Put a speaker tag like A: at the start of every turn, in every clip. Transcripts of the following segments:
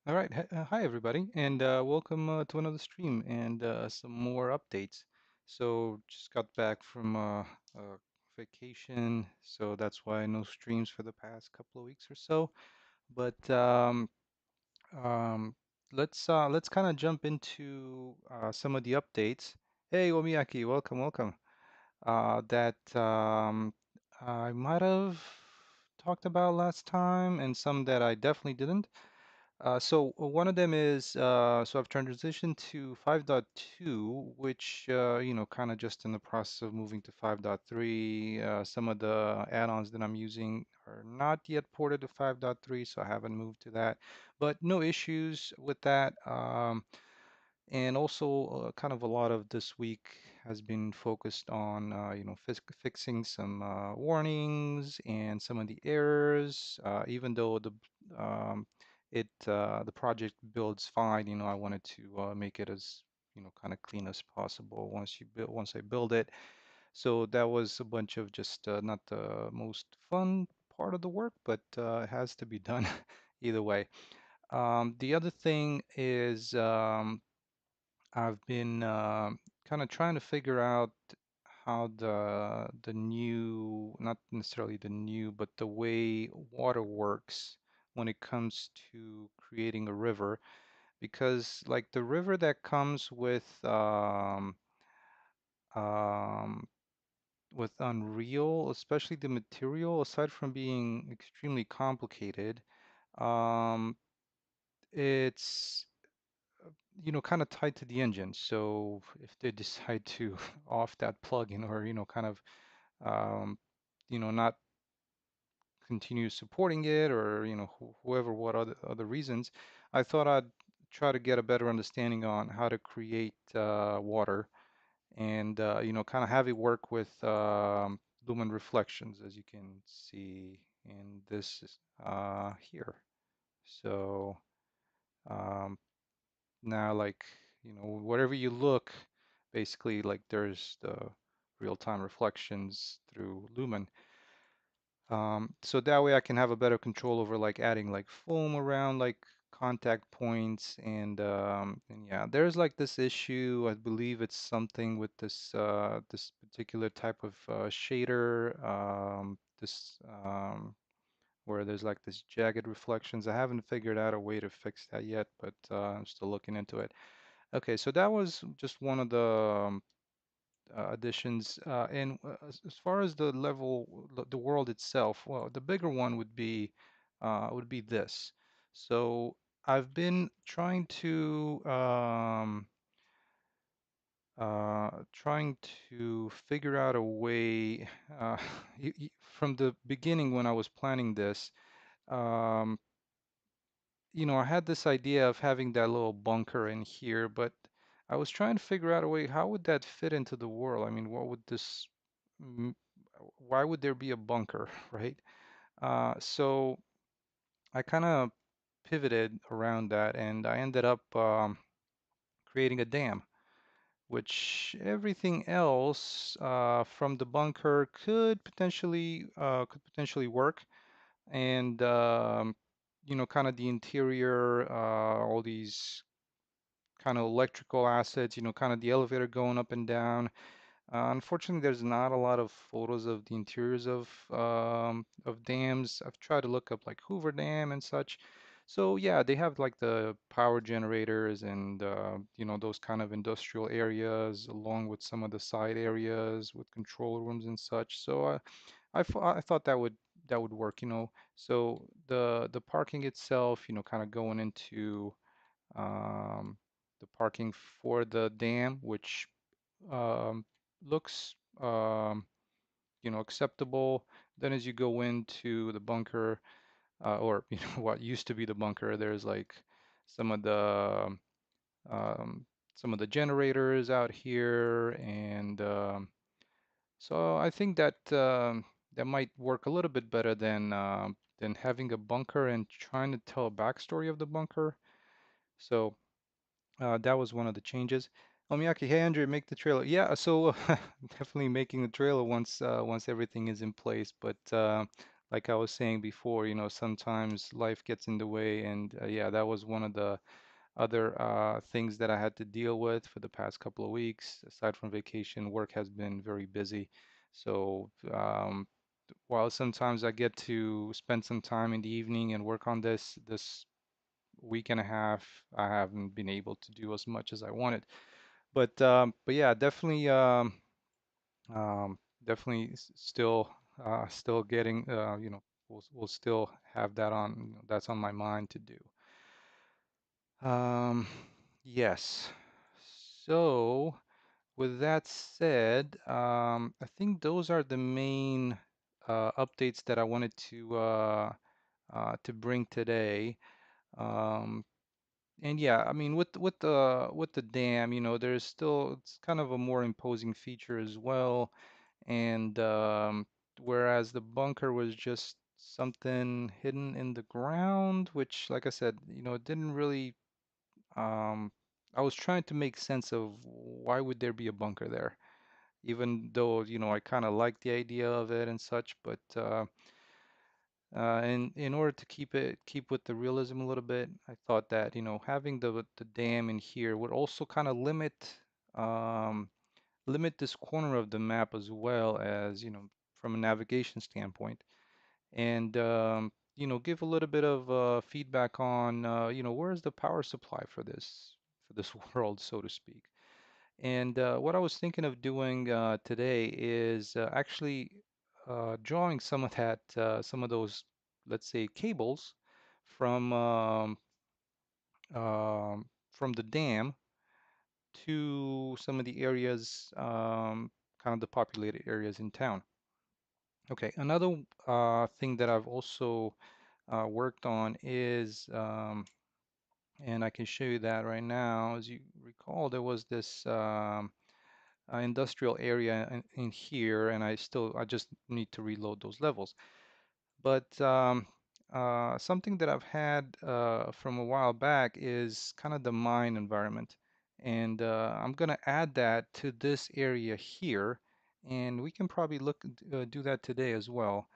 A: All right. Hi, everybody, and welcome to another stream and some more updates. So, just got back from vacation, so that's why no streams for the past couple of weeks or so. But um, let's kind of jump into some of the updates. Hey, Omiyaki, welcome, welcome. That I might have talked about last time, and some that I definitely didn't. So one of them is so I've transitioned to 5.2, which kind of just in the process of moving to 5.3. Some of the add-ons that I'm using are not yet ported to 5.3, so I haven't moved to that. But no issues with that. And also, kind of a lot of this week has been focused on, fixing some warnings and some of the errors. Even though um, the project builds fine, I wanted to make it as, kind of clean as possible once I build it. So that was a bunch of just not the most fun part of the work, but it has to be done either way. The other thing is. I've been kind of trying to figure out how the new, not necessarily the new, but the way water works when it comes to creating a river. Because like the river that comes um, with Unreal, especially the material, aside from being extremely complicated, um, it's kind of tied to the engine. So if they decide to off that plugin or, kind of, not continue supporting it or, whoever, what other reasons, I thought I'd try to get a better understanding on how to create water and, kind of have it work with lumen reflections, as you can see in this here. So, um, now, like, wherever you look, basically, like, there's the real-time reflections through Lumen. So that way I can have a better control over like adding like foam around like contact points and yeah, there's like this issue. I believe it's something with this particular type of shader, this where there's like this jagged reflections. I haven't figured out a way to fix that yet, but I'm still looking into it. Okay, so that was just one of the additions. And as far as the level, the world itself, well, the bigger one would be this. So I've been trying to figure out a way. From the beginning when I was planning this. Um, I had this idea of having that little bunker in here, but I was trying to figure out a way, how would that fit into the world? I mean, m- why would there be a bunker, right? So I kind of pivoted around that and I ended up creating a dam, which everything else from the bunker could potentially work. And kind of the interior, all these kind of electrical assets, kind of the elevator going up and down. Unfortunately, there's not a lot of photos of the interiors of dams. I've tried to look up like Hoover Dam and such. So yeah, they have like the power generators and those kind of industrial areas along with some of the side areas with control rooms and such. So I thought that would work. So the parking itself, kind of going into um, the parking for the dam, which um, looks acceptable. Then as you go into the bunker, or what used to be the bunker, there's like some of the um, some of the generators out here, and so I think that that might work a little bit better than having a bunker and trying to tell a backstory of the bunker. So that was one of the changes. Oh, Miyaki, hey Andrew, make the trailer. Yeah, so definitely making the trailer once everything is in place. But like I was saying before, sometimes life gets in the way, and yeah, that was one of the other things that I had to deal with for the past couple of weeks. Aside from vacation, work has been very busy. So while sometimes I get to spend some time in the evening and work on this week and a half, I haven't been able to do as much as I wanted. But yeah, um, definitely still getting we'll still have that on, that's on my mind to do. Um, yes. So with that said, I think those are the main updates that I wanted to bring today. Um, and yeah, I mean, with the dam, there's still, it's kind of a more imposing feature as well. And whereas the bunker was just something hidden in the ground, which, like I said, it didn't really. I was trying to make sense of why would there be a bunker there, even though, I kind of like the idea of it and such. But in order to keep with the realism a little bit, I thought that, having the dam in here would also kind of um, limit this corner of the map as well as, from a navigation standpoint, and give a little bit of feedback on, where's the power supply for this world, so to speak. And what I was thinking of doing today is actually drawing some of those, let's say, cables from um, from the dam to some of the areas, kind of the populated areas in town. Okay, another thing that I've also worked on is, and I can show you that right now. As you recall, there was this industrial area in here, and I just need to reload those levels. But something that I've had from a while back is kind of the mine environment. And I'm going to add that to this area here. And we can probably do that today as well,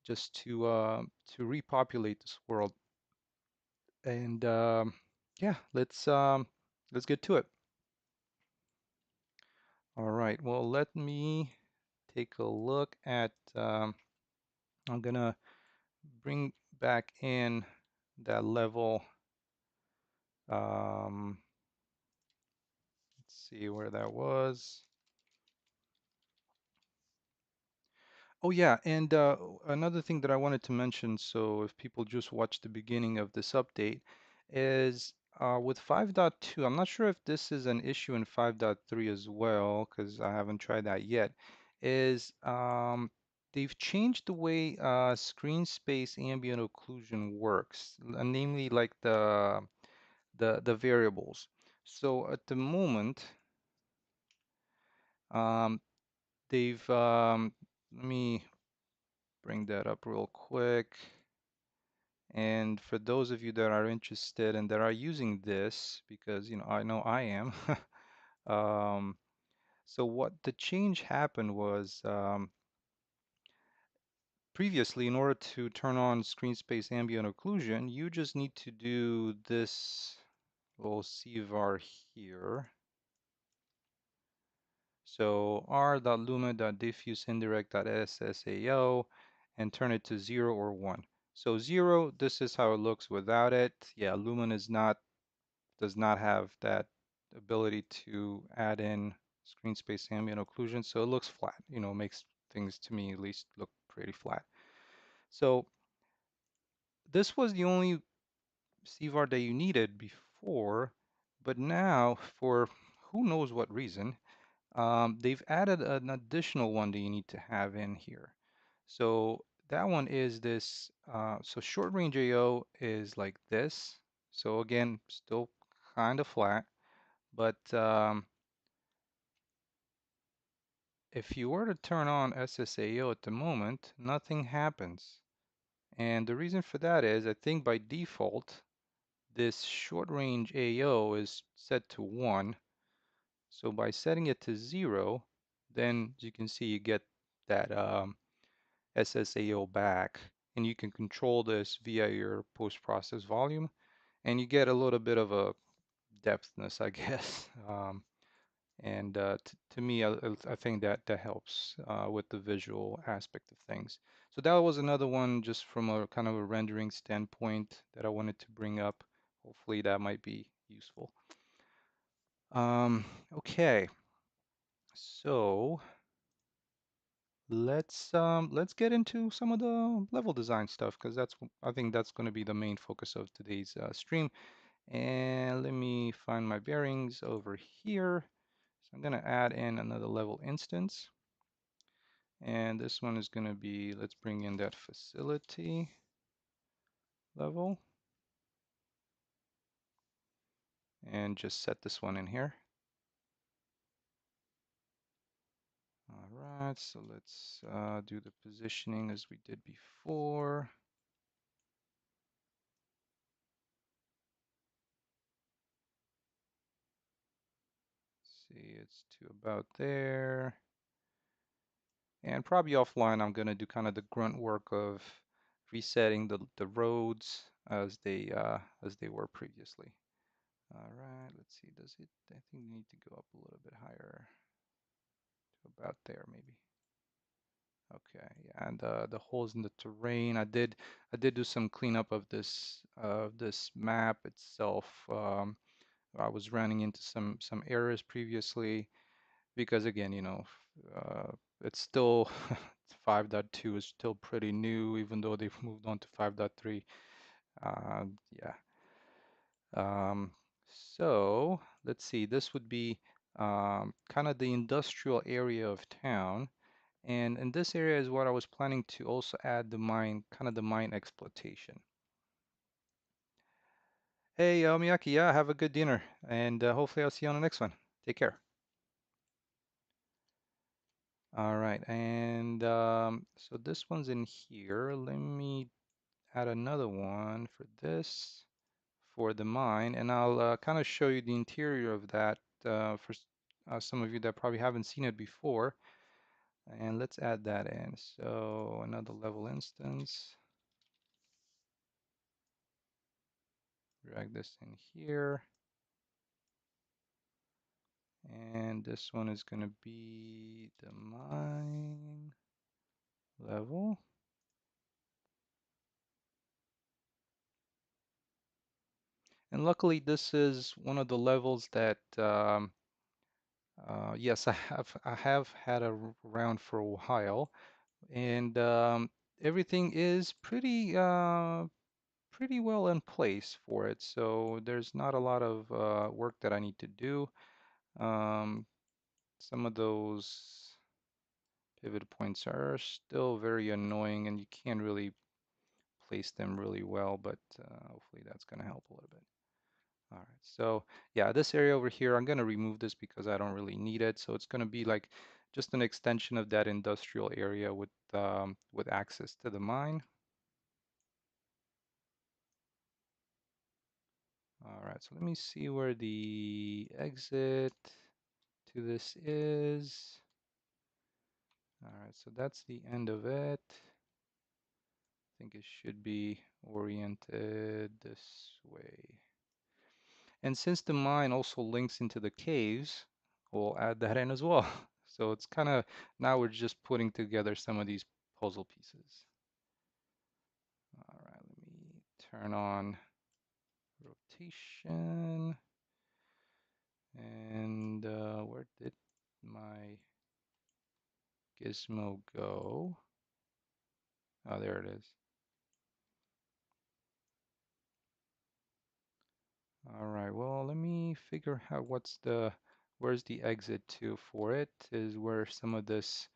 A: just to repopulate this world. And yeah, let's get to it. All right. Well, let me take a look at. I'm gonna bring back in that level. Um, let's see where that was. Oh yeah, and another thing that I wanted to mention, so if people just watch the beginning of this update, is with 5.2, I'm not sure if this is an issue in 5.3 as well, because I haven't tried that yet, is they've changed the way screen space ambient occlusion works, namely like the variables. So at the moment, um, let me bring that up real quick. And for those of you that are interested and that are using this, because I know I am, um, so what the change happened was, previously, in order to turn on screen space ambient occlusion, you just need to do this little CVAR here. So r.luma.diffuse indirect.ssao and turn it to 0 or 1. So 0, this is how it looks without it. Yeah, Lumen does not have that ability to add in screen space ambient occlusion, so it looks flat. Makes things, to me at least, look pretty flat. So this was the only CVAR that you needed before, but now, for who knows what reason, they've added an additional one that you need to have in here. So that one is this. So short range AO is like this. So again, still kind of flat, but if you were to turn on SSAO at the moment, nothing happens. And the reason for that is, I think by default, this short range AO is set to 1. So by setting it to 0, then as you can see, you get that SSAO back, and you can control this via your post-process volume, and you get a little bit of a depthness, I guess. And to me, I think that that helps with the visual aspect of things. So that was another one just from a kind of a rendering standpoint that I wanted to bring up. Hopefully that might be useful. Okay, so let's get into some of the level design stuff because I think that's going to be the main focus of today's stream. And let me find my bearings over here. So I'm going to add in another level instance. And this one is going to be, let's bring in that facility level and just set this one in here. All right, so let's do the positioning as we did before. See, it's to about there. And probably offline, I'm going to do kind of the grunt work of resetting the roads as they were previously. All right, let's see. Does it? I think we need to go up a little bit higher to about there, maybe. Okay, yeah, and the holes in the terrain. I did do some cleanup of this map itself. I was running into some errors previously because again, it's still 5.2 is still pretty new, even though they've moved on to 5.3. Yeah. Um, so let's see. This would be kind of the industrial area of town. And in this area is what I was planning to also add the mine, kind of the mine exploitation. Hey, Miyaki, yeah, have a good dinner, and hopefully I'll see you on the next one. Take care. All right, and so this one's in here. Let me add another one for this, for the mine, and I'll kind of show you the interior of that for some of you that probably haven't seen it before. And let's add that in. So another level instance. Drag this in here. And this one is going to be the mine level. And luckily, this is one of the levels that, yes, I have had around for a while, and everything is pretty well in place for it. So there's not a lot of work that I need to do. Um, some of those pivot points are still very annoying, and you can't really place them really well, but hopefully that's going to help a little bit. All right, so yeah, this area over here, I'm going to remove this because I don't really need it. So it's going to be like just an extension of that industrial area with access to the mine. All right, so let me see where the exit to this is. All right, so that's the end of it. I think it should be oriented this way. And since the mine also links into the caves, we'll add that in as well. So it's kind of, now we're just putting together some of these puzzle pieces. All right, let me turn on rotation. And where did my gizmo go? Oh, there it is. All right, well, let me figure out where's the exit to for it, is where some of this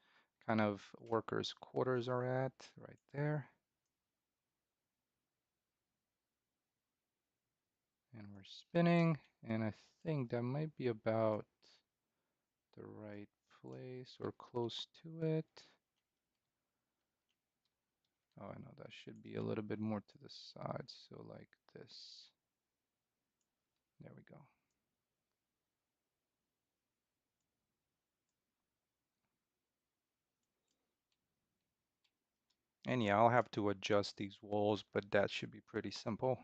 A: kind of workers' quarters are at, right there. And we're spinning, and I think that might be about the right place or close to it. Oh, I know that should be a little bit more to the side, so like this. There we go. And yeah, I'll have to adjust these walls, but that should be pretty simple.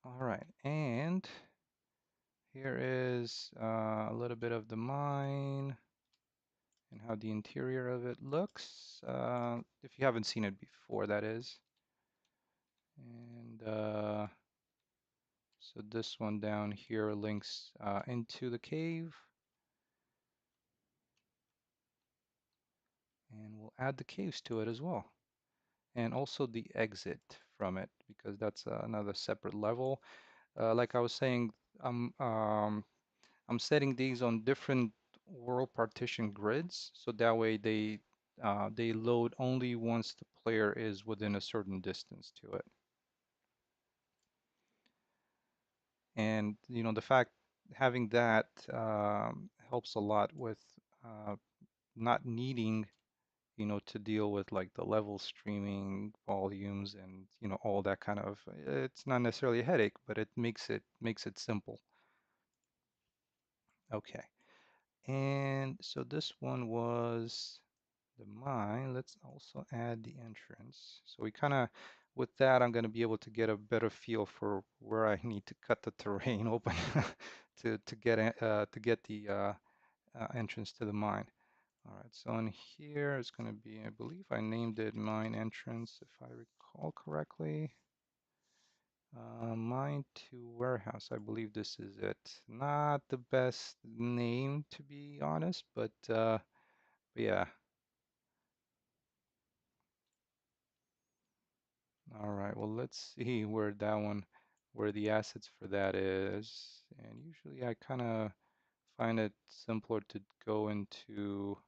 A: All right, and here is a little bit of the mine and how the interior of it looks. If you haven't seen it before, that is. And so this one down here links into the cave. And we'll add the caves to it as well. And also the exit from it, because that's another separate level. Like I was saying, I'm um, I'm setting these on different world partition grids, so that way they load only once the player is within a certain distance to it. And the fact having that helps a lot with uh, not needing to deal with like the level streaming volumes and all that kind of. It's not necessarily a headache, but it makes it simple. Okay. And so this one was the mine. Let's also add the entrance. So we kind of, with that, I'm going to be able to get a better feel for where I need to cut the terrain open to get the entrance to the mine. All right, so in here it's going to be, I believe I named it mine entrance, if I recall correctly. Mine to warehouse, I believe this is it. Not the best name, to be honest, but yeah. All right, well, let's see where the assets for that is. And usually I kind of find it simpler to go into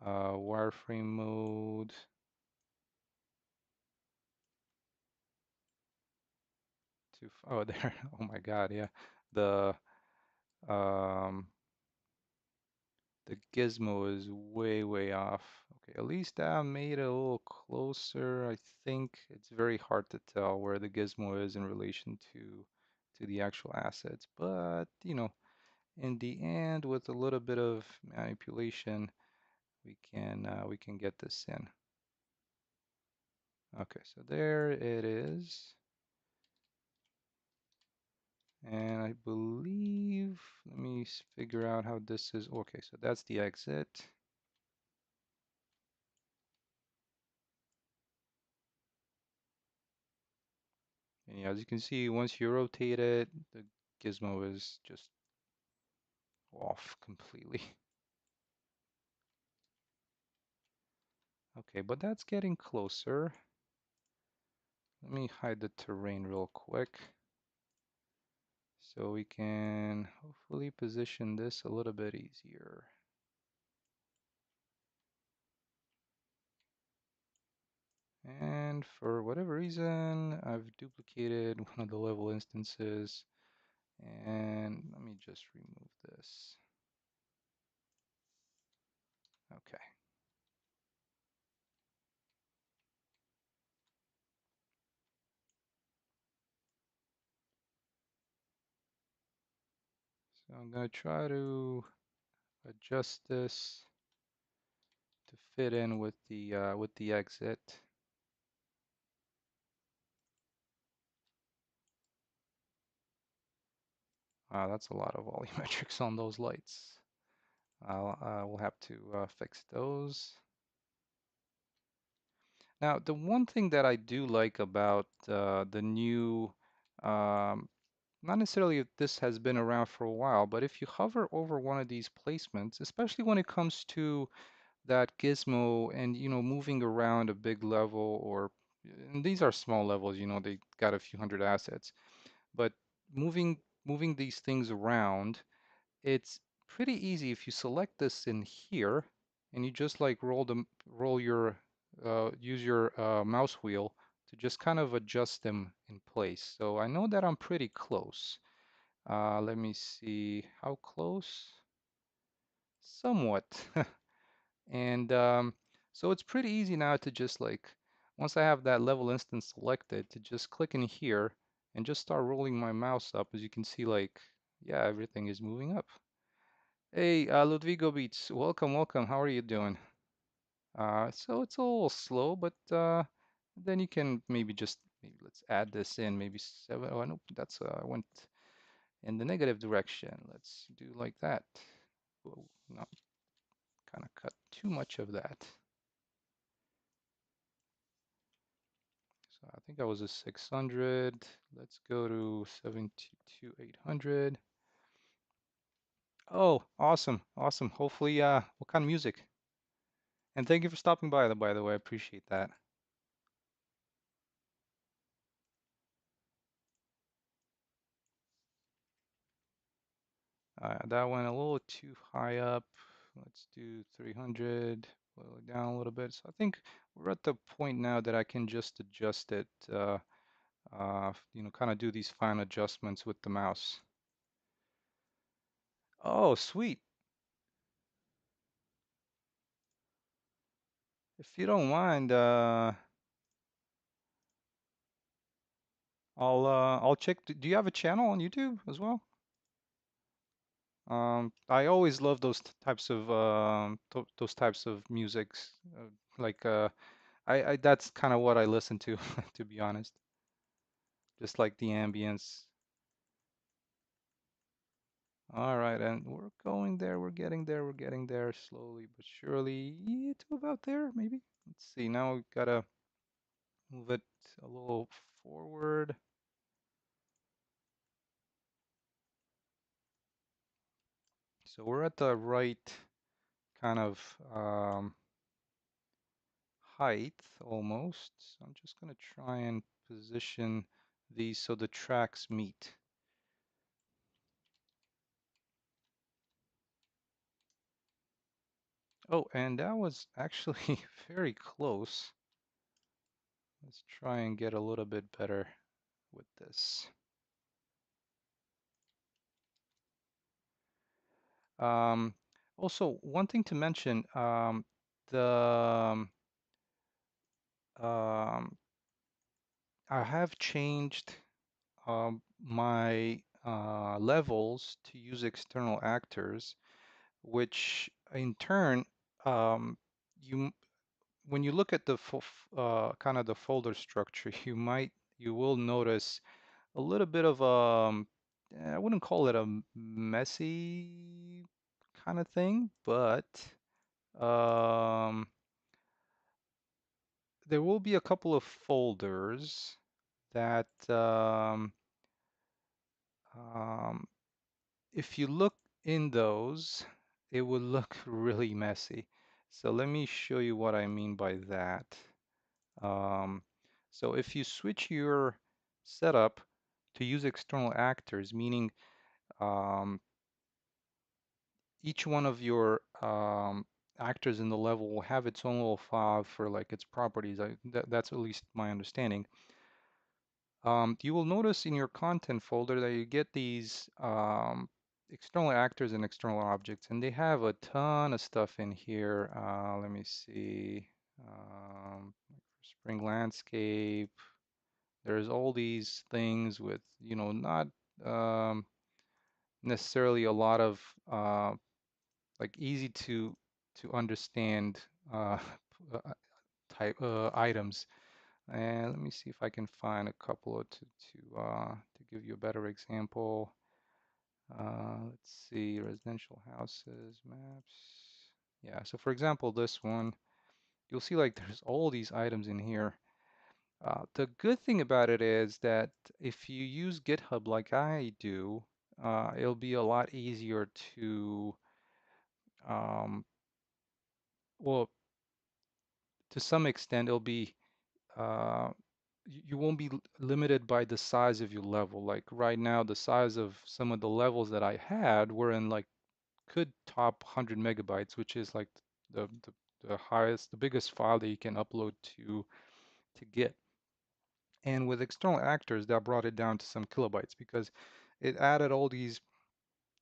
A: wireframe mode. Oh, there. Oh my God, yeah. The um the gizmo is way, way off. Okay, at least I made it a little closer. I think it's very hard to tell where the gizmo is in relation to the actual assets. But, in the end, with a little bit of manipulation, we can get this in. Okay, so there it is. And I believe, let me figure out how this is. Okay, so that's the exit. And yeah, as you can see, once you rotate it, the gizmo is just off completely. Okay, but that's getting closer. Let me hide the terrain real quick so we can hopefully position this a little bit easier. And for whatever reason, I've duplicated one of the level instances. And let me just remove this. Okay. So I'm going to try to adjust this to fit in with the exit. That's a lot of volumetrics on those lights. We'll have to fix those. Now, the one thing that I do like about the new, not necessarily if this has been around for a while, but if you hover over one of these placements, especially when it comes to that gizmo and moving around a big level, or and these are small levels, they got a few hundred assets, but moving these things around, it's pretty easy if you select this in here and you just like roll your use your mouse wheel to just kind of adjust them in place. So I know that I'm pretty close. Let me see how close. Somewhat. And so it's pretty easy now to just like, once I have that level instance selected, to just click in here and just start rolling my mouse up. As you can see, like, yeah, everything is moving up. Hey, Ludvigo Beats, welcome, welcome. How are you doing? So it's a little slow, but then you can maybe let's add this in, maybe seven. Oh, no, that's I went in the negative direction. Let's do like that. Whoa, not kind of cut too much of that. So I think I was a 600. Let's go to 72, 800. Oh, awesome, awesome. Hopefully, what kind of music? And thank you for stopping by the way. I appreciate that. That went a little too high up. Let's do 300, lower it down a little bit. So I think we're at the point now that I can just adjust it, kind of do these fine adjustments with the mouse. Oh, sweet. If you don't mind, I'll check. Do you have a channel on YouTube as well? I always love those types of those types of musics. Like I that's kind of what I listen to, to be honest. Just like the ambience. All right, and we're going there. We're getting there. We're getting there slowly but surely. Yeah, to about there, maybe. Let's see. Now we've got to move it a little forward. So we're at the right kind of height almost. So I'm just going to try and position these so the tracks meet. Oh, and that was actually very close. Let's try and get a little bit better with this. Um, Also, one thing to mention, the I have changed my levels to use external actors, which in turn, um, you when you look at the kind of the folder structure, you will notice a little bit of I wouldn't call it a messy kind of thing, but um, there will be a couple of folders that um, if you look in those, it will look really messy. So let me show you what I mean by that. Um, so if you switch your setup to use external actors, meaning um, each one of your actors in the level will have its own little file for like its properties. That's at least my understanding. You will notice in your content folder that you get these external actors and external objects, and they have a ton of stuff in here. Let me see. Spring landscape. There's all these things with, not um, necessarily a lot of like easy to understand uh, uh, type items. And let me see if I can find a couple to give you a better example. Let's see, residential houses, maps. Yeah, so for example, this one, you'll see like there's all these items in here. The good thing about it is that if you use GitHub like I do, it'll be a lot easier to, um, well, to some extent, it'll be you won't be limited by the size of your level. Like right now, the size of some of the levels that I had were in like could top 100 megabytes, which is like the, the the highest, the biggest file that you can upload to Git. And with external actors, that brought it down to some kilobytes because it added all these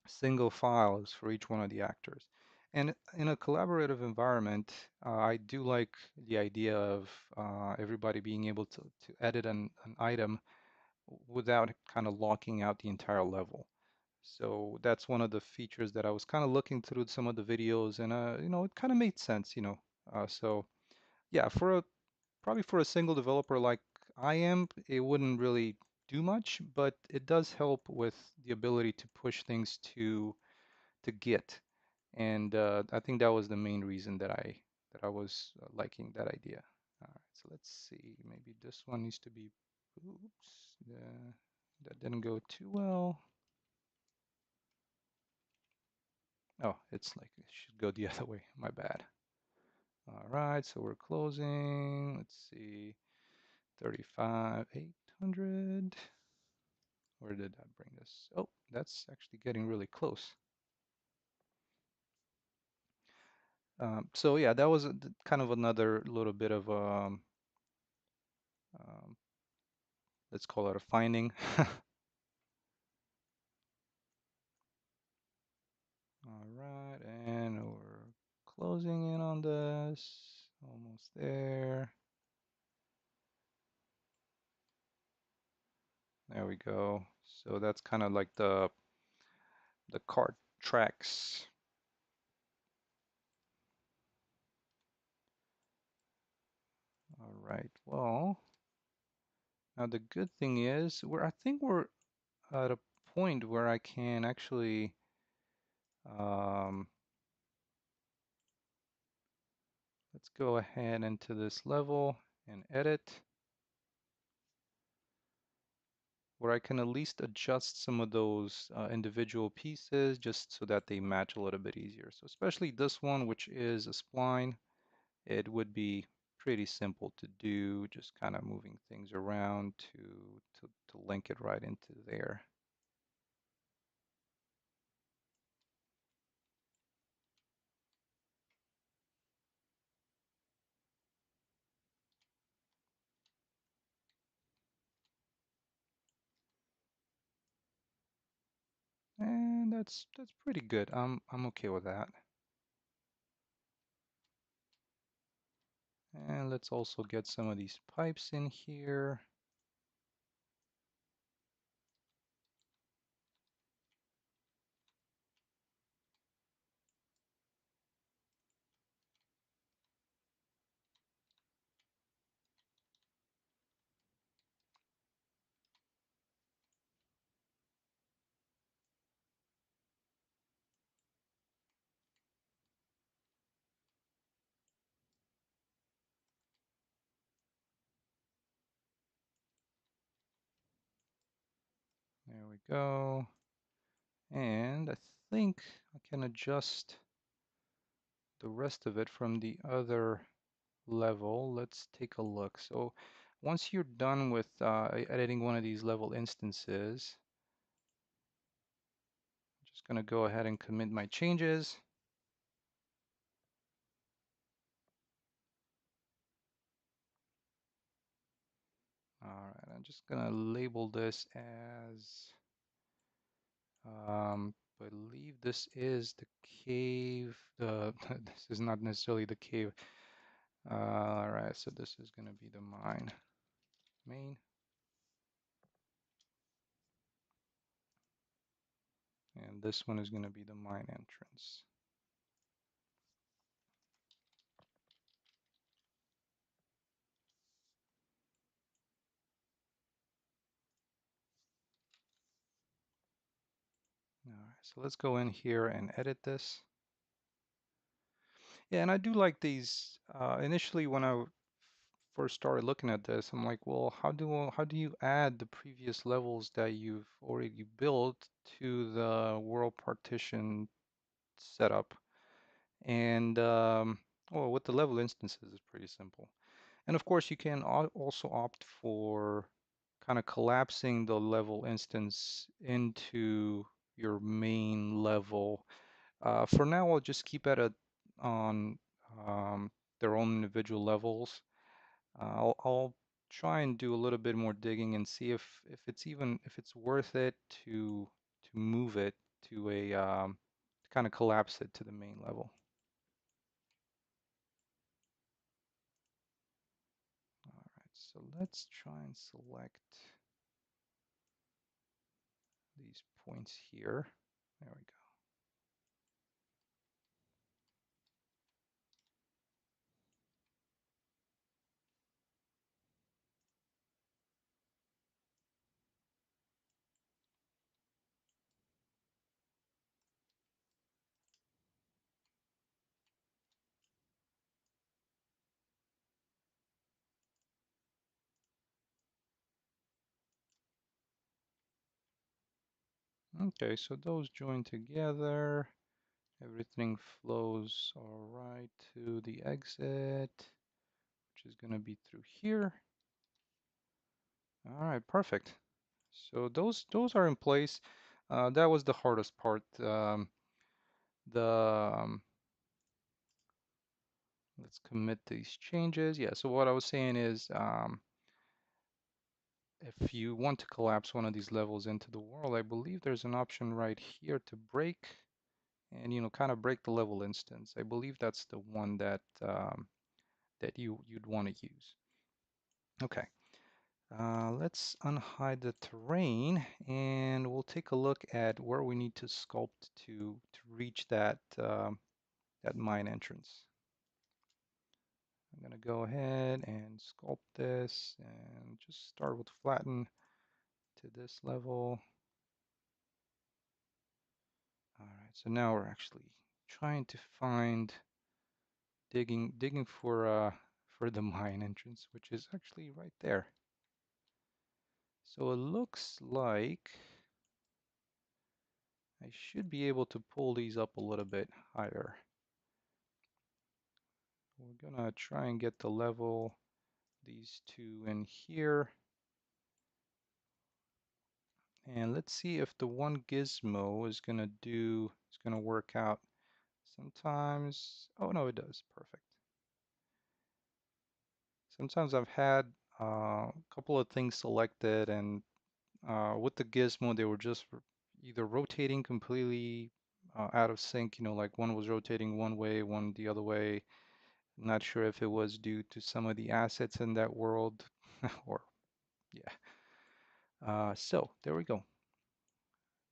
A: single files for each one of the actors. And in a collaborative environment, I do like the idea of everybody being able to edit an item without kind of locking out the entire level. So that's one of the features that I was kind of looking through some of the videos, and it kind of made sense. So yeah, probably for a single developer like I am, it wouldn't really do much, but it does help with the ability to push things to Git. And I think that was the main reason that I was liking that idea. All right, so let's see. Maybe this one needs to be. Oops, that didn't go too well. Oh, it's like it should go the other way. My bad. All right, so we're closing. Let's see, 35, 800. Where did that bring us? Oh, that's actually getting really close. So yeah, that was kind of another little bit of um, let's call it a finding. All right, and we're closing in on this. Almost there. There we go. So that's kind of like the cart tracks. All right. Well, now the good thing is I think we're at a point where I can actually um, let's go ahead into this level and edit, where I can at least adjust some of those individual pieces just so that they match a little bit easier. So especially this one, which is a spline, it would be pretty simple to do, just kind of moving things around to link it right into there. And that's pretty good. I'm okay with that. And let's also get some of these pipes in here. There we go. And I think I can adjust the rest of it from the other level. Let's take a look. So once you're done with editing one of these level instances, I'm just going to go ahead and commit my changes. All right, I'm just going to label this as, believe this is the cave. This is not necessarily the cave. All right, so this is going to be the mine main. And this one is going to be the mine entrance. All right, so let's go in here and edit this. Yeah, and I do like these. Initially, when I first started looking at this, I'm like, well, how do you add the previous levels that you've already built to the world partition setup? And well, with the level instances, it's pretty simple. And of course, you can also opt for kind of collapsing the level instance into your main level. For now, I'll just keep it on their own individual levels. I'll try and do a little bit more digging and see if it's worth it to move it to a to kind of collapse it to the main level. All right, so let's try and select these points here. There we Okay, so those join together. Everything flows all right to the exit, which is going to be through here. All right, perfect. So those are in place. That was the hardest part. The Let's commit these changes. Yeah. So what I was saying is, if you want to collapse one of these levels into the world, I believe there's an option right here to break, and kind of break the level instance. I believe that's the one that that you'd want to use. Okay. Let's unhide the terrain and we'll take a look at where we need to sculpt to reach that mine entrance. I'm gonna go ahead and sculpt this and just start with flatten to this level. All right, so now we're actually trying to find digging for the mine entrance, which is actually right there. So it looks like I should be able to pull these up a little bit higher. We're gonna try and get the level, these two in here. And let's see if the one gizmo is gonna work out. Sometimes, oh no, it does, perfect. Sometimes I've had a couple of things selected and with the gizmo, they were just either rotating completely out of sync, like one was rotating one way, one the other way. Not sure if it was due to some of the assets in that world or yeah. So there we go.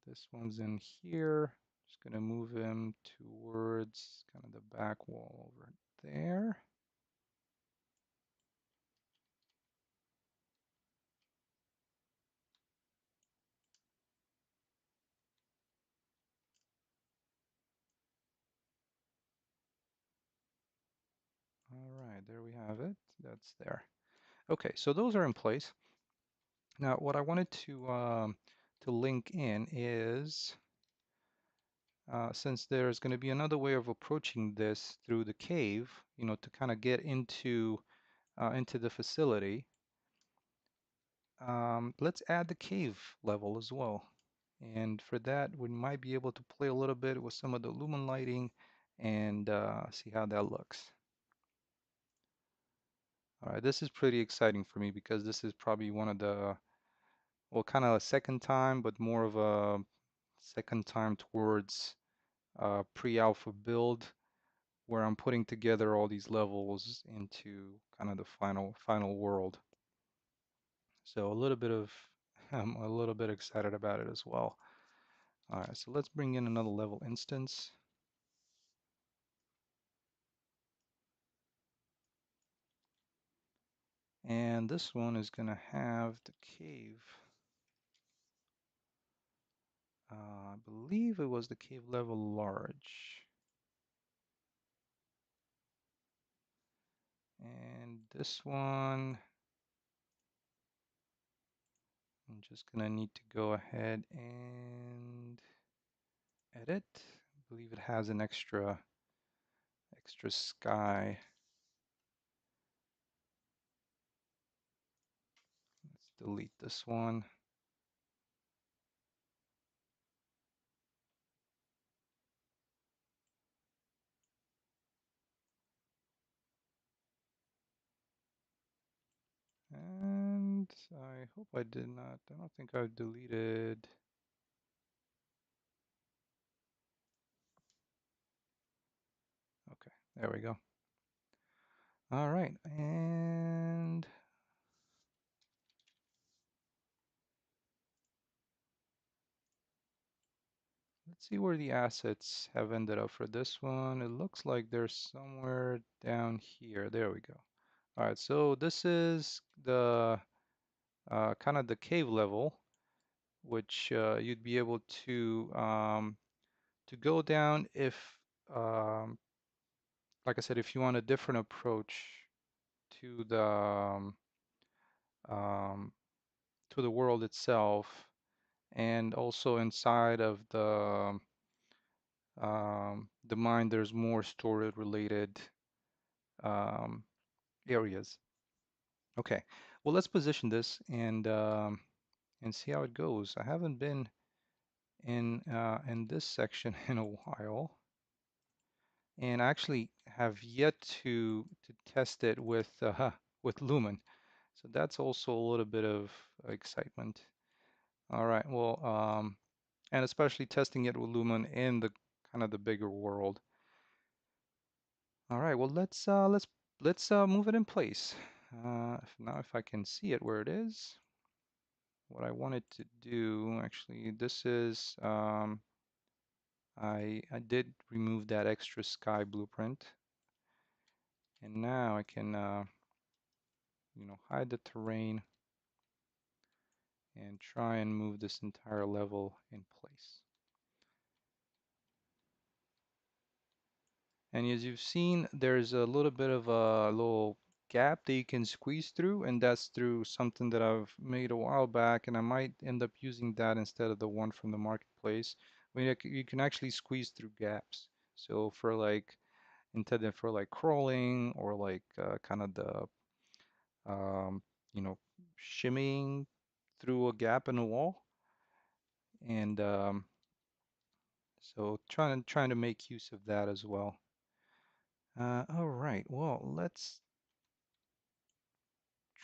A: This one's in here. Just gonna move him towards kind of the back wall over there. All right, there we have it. That's there. Okay, so those are in place. Now, what I wanted to link in is since there's going to be another way of approaching this through the cave, to kind of get into the facility. Let's add the cave level as well. And for that, we might be able to play a little bit with some of the lumen lighting and see how that looks. All right, this is pretty exciting for me because this is probably one of the, well, kind of a second time, but more of a second time towards pre-alpha build where I'm putting together all these levels into kind of the final world. So a little bit of, I'm a little bit excited about it as well. All right, so let's bring in another level instance. And this one is going to have the cave. I believe it was the cave level large. And this one, I'm just going to need to go ahead and edit. I believe it has an extra sky. Let's delete this one. And I hope I did not, I don't think I've deleted. Okay, there we go. All right, and let's see where the assets have ended up for this one. It looks like they're somewhere down here. There we go. All right, so this is the kind of the cave level, which you'd be able to go down if, um, like I said, if you want a different approach to um, to the world itself, And also inside of the mind, there's more storage related um, areas. Okay, well, let's position this and see how it goes. I haven't been in this section in a while, and I actually have yet to test it with with Lumen. So that's also a little bit of excitement. All right, well, and especially testing it with Lumen in the kind of the bigger world. All right, well, let's move it in place. Now if I can see it where it is, what I wanted to do, actually, this is I did remove that extra sky blueprint, and now I can hide the terrain and try and move this entire level in place. And as you've seen, there's a little bit of a little gap that you can squeeze through, and that's through something that I've made a while back, and I might end up using that instead of the one from the marketplace. I mean, you can actually squeeze through gaps. So for like intended for like crawling or like kind of the um, you know shimmying through a gap in a wall, and so trying to make use of that as well. All right, well, let's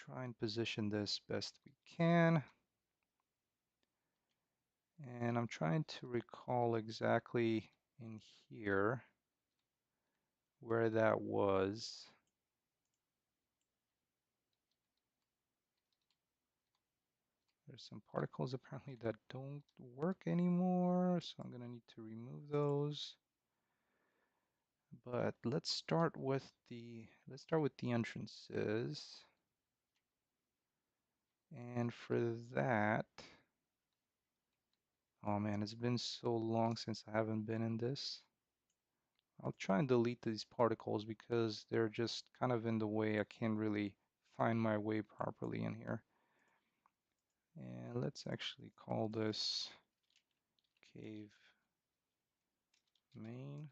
A: try and position this best we can. And I'm trying to recall exactly in here where that was. There's some particles apparently that don't work anymore, so I'm gonna need to remove those. But let's start with the entrances. And for that, oh man, it's been so long since I haven't been in this. I'll try and delete these particles because they're just kind of in the way. I can't really find my way properly in here. And let's actually call this cave main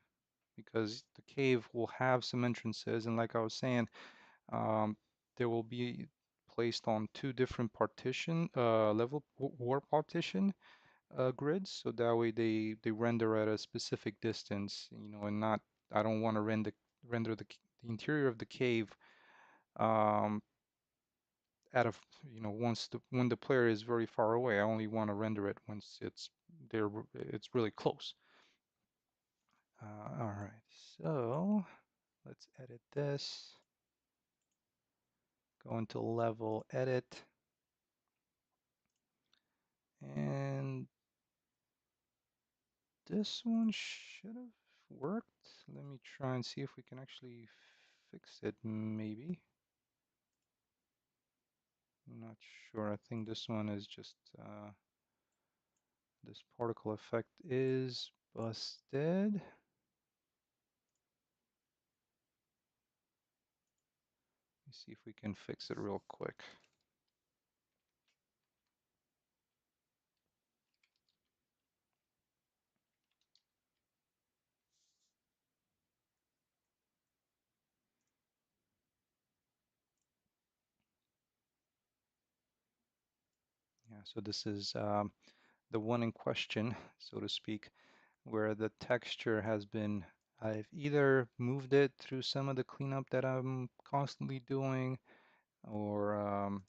A: because the cave will have some entrances. And like I was saying, um, there will be placed on two different partition level war partition grids, so that way they render at a specific distance, and not I don't want to render the interior of the cave um, at a once when the player is very far away. I only want to render it once it's really close. All right, so let's edit this. Go into level edit, and this one should have worked. Let me try and see if we can actually fix it, maybe. I'm not sure. I think this one is just this particle effect is busted. Let's see if we can fix it real quick. Yeah, so this is the one in question, so to speak, where the texture has been, I've either moved it through some of the cleanup that I'm constantly doing, or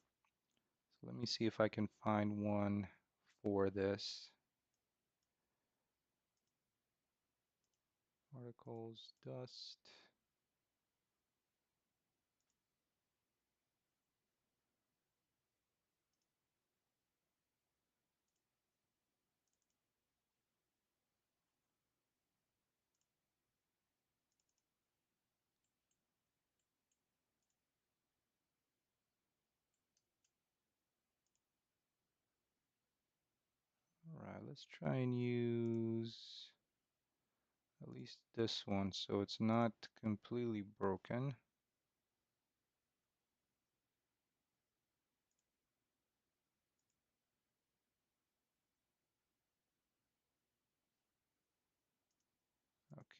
A: so let me see if I can find one for this. Particles, dust. All right, let's try and use at least this one so it's not completely broken.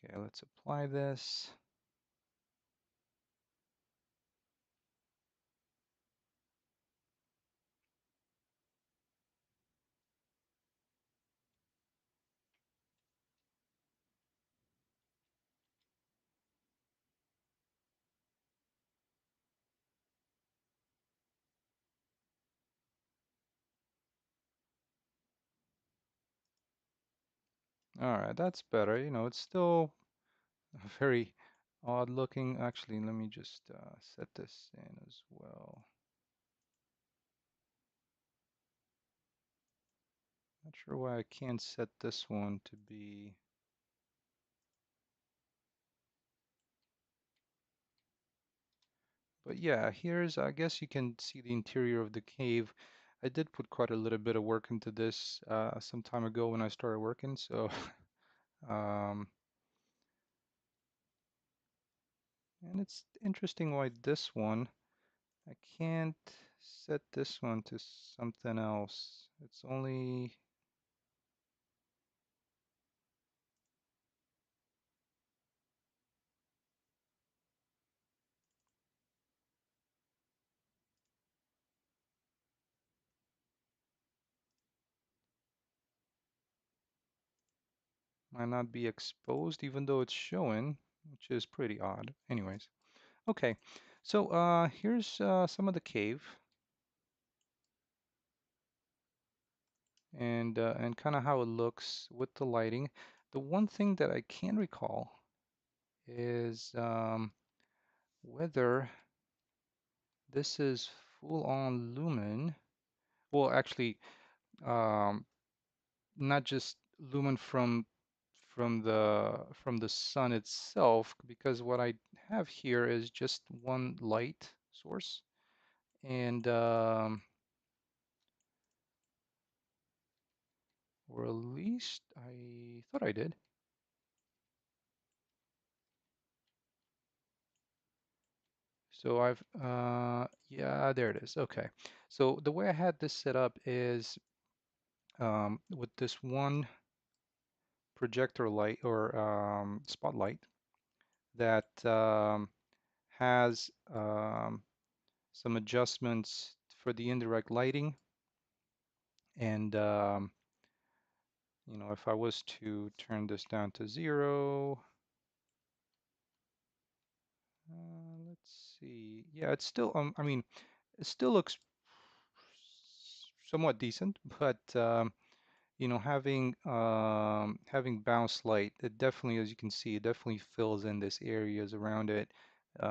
A: Okay, let's apply this. All right, that's better. You know, it's still very odd looking. Actually, let me just set this in as well. Not sure why I can't set this one to be. But yeah, here's, I guess you can see the interior of the cave. I did put quite a little bit of work into this some time ago when I started working, so um, and it's interesting why this one, I can't set this one to something else. It's only, might not be exposed even though it's showing, which is pretty odd. Anyways, okay, so here's some of the cave and kind of how it looks with the lighting. The one thing that I can recall is whether this is full on lumen. Well, actually, um, not just lumen from the sun itself, because what I have here is just one light source, and or at least I thought I did. So yeah, there it is. Okay. So the way I had this set up is with this one projector light or spotlight that has some adjustments for the indirect lighting. And, you know, if I was to turn this down to 0, let's see. Yeah, it's still, I mean, it still looks somewhat decent, but you know, having bounce light, it definitely, as you can see, it definitely fills in this areas around it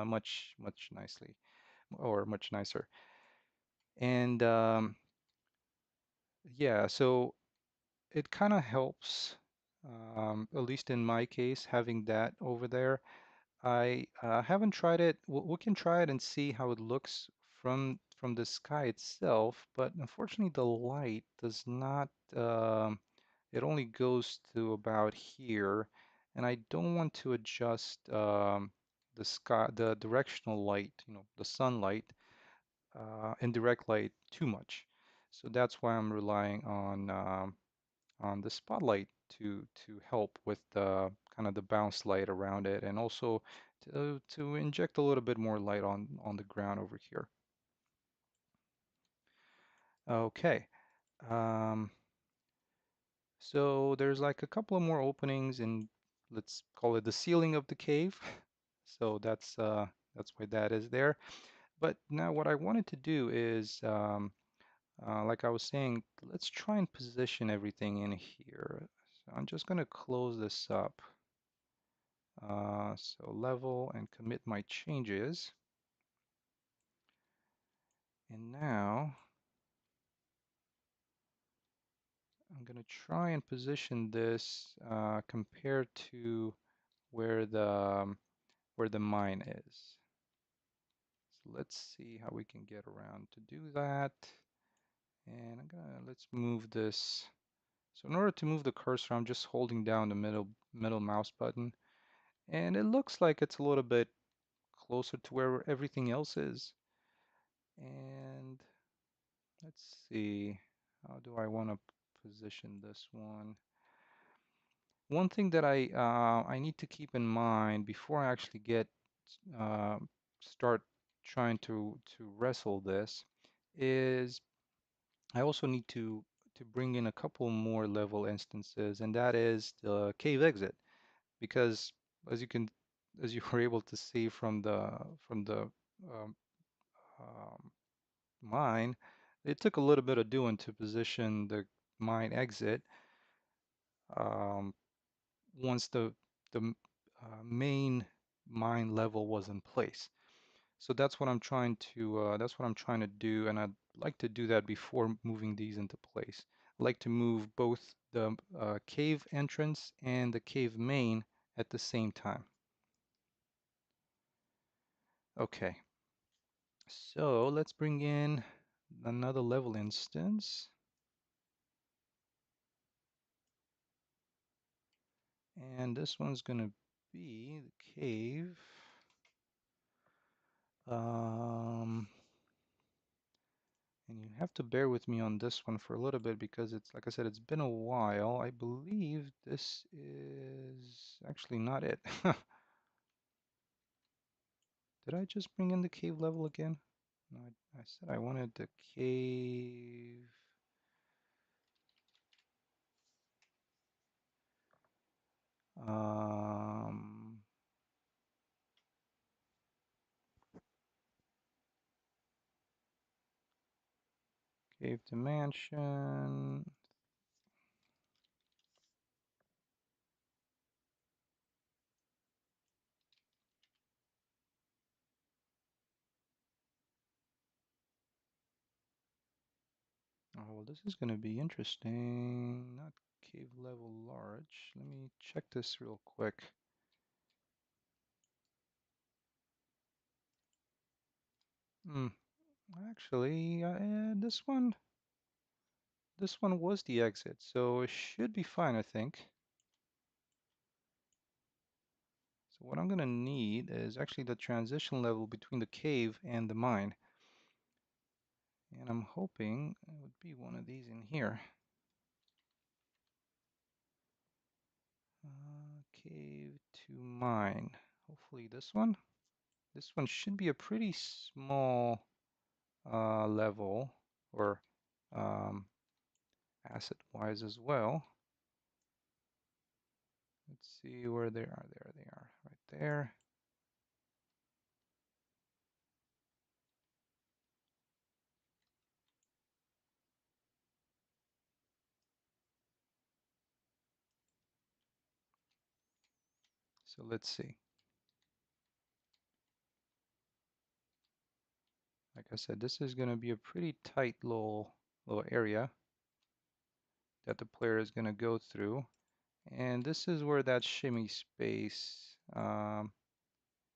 A: much nicely or much nicer. And yeah, so it kind of helps, at least in my case, having that over there. I haven't tried it. We can try it and see how it looks from the sky itself, but unfortunately the light does not it only goes to about here, and I don't want to adjust the sky, the directional light, you know, the sunlight, indirect light too much. So that's why I'm relying on the spotlight to help with the kind of the bounce light around it, and also to inject a little bit more light on the ground over here. Okay. Um, so there's like a couple of more openings in, let's call it the ceiling of the cave. So that's why that is there. But now what I wanted to do is, like I was saying, let's try and position everything in here. So I'm just going to close this up. So level and commit my changes. And now I'm going to try and position this compared to where the mine is. So let's see how we can get around to do that. And let's move this. So in order to move the cursor, I'm just holding down the middle mouse button. And it looks like it's a little bit closer to where everything else is. And let's see, how do I want to position this one? One thing that I need to keep in mind before I actually get uh, start trying to wrestle this is I also need to bring in a couple more level instances, and that is the cave exit, because as you can as you were able to see from the um, um, mine, it took a little bit of doing to position the mine exit um, once the main mine level was in place. So that's what I'm trying to do, and I'd like to do that before moving these into place. I'd like to move both the cave entrance and the cave main at the same time. Okay, so let's bring in another level instance, and this one's gonna be the cave. Um, And you have to bear with me on this one for a little bit because it's, like I said, it's been a while. I believe this is actually not it. Did I just bring in the cave level again? No, I said I wanted the cave. Um, Cave to mansion. Oh, well, this is going to be interesting. Not cave level large. Let me check this real quick. Hmm. Actually, this one was the exit, so it should be fine, I think. So what I'm going to need is actually the transition level between the cave and the mine. And I'm hoping it would be one of these in here. Cave to mine. Hopefully this one. This one should be a pretty small level, or um, asset-wise as well. Let's see where they are. There they are, right there. So let's see. Like I said, this is going to be a pretty tight little area that the player is going to go through. And this is where that shimmy space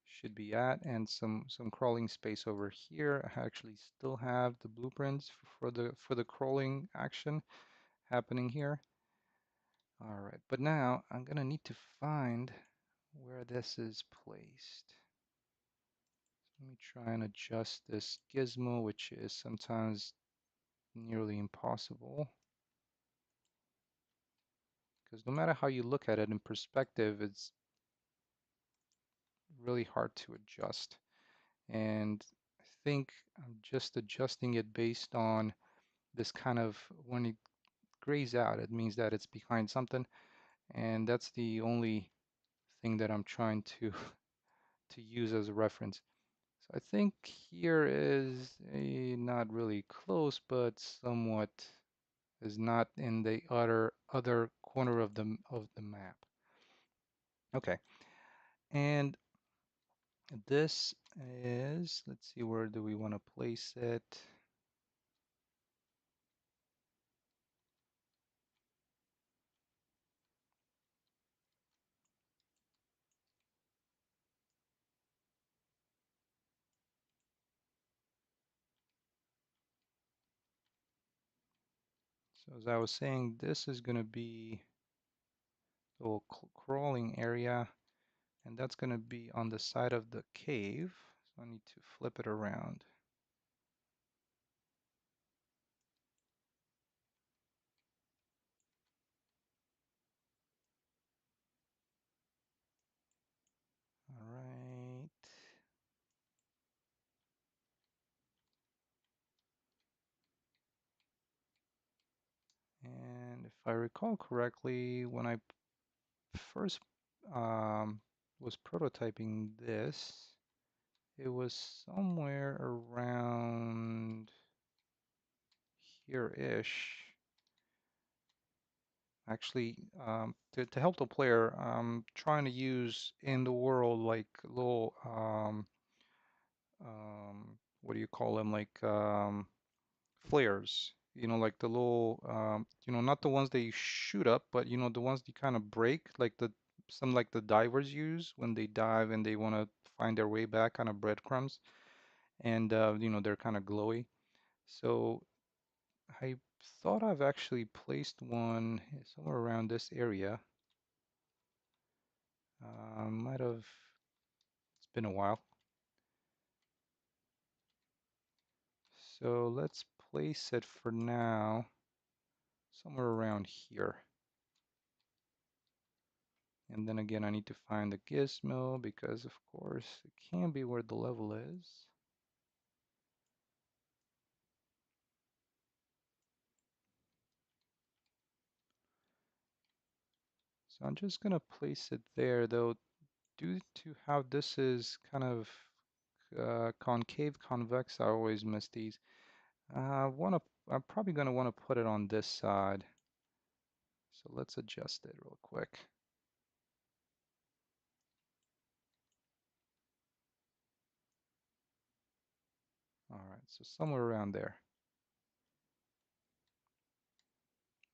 A: should be at, and some crawling space over here. I actually still have the blueprints for the crawling action happening here. All right, but now I'm gonna need to find where this is placed. Let me try and adjust this gizmo, which is sometimes nearly impossible. Because no matter how you look at it in perspective, it's really hard to adjust. And I think I'm just adjusting it based on this kind of, when it grays out, it means that it's behind something. And that's the only thing that I'm trying to to use as a reference. So I think here is not really close, but somewhat is not in the other corner of the map. Okay, and this is, let's see, where do we want to place it? So as I was saying, this is going to be a little crawling area, and that's going to be on the side of the cave. So I need to flip it around. I recall correctly, when I first um, was prototyping this, it was somewhere around here-ish. Actually, to help the player, I'm trying to use in the world like little, what do you call them? Like flares, like the little, not the ones that you shoot up, but the ones you kind of break, like some like the divers use when they dive and they want to find their way back, kind of breadcrumbs, and they're kind of glowy. So I thought I've actually placed one somewhere around this area. Might have, it's been a while. So let's place it for now somewhere around here. And then again, I need to find the gizmo because, of course, it can be where the level is. So I'm just going to place it there, though, due to how this is kind of concave, convex, I always miss these. I'm probably going to want to put it on this side. So let's adjust it real quick. All right, so somewhere around there.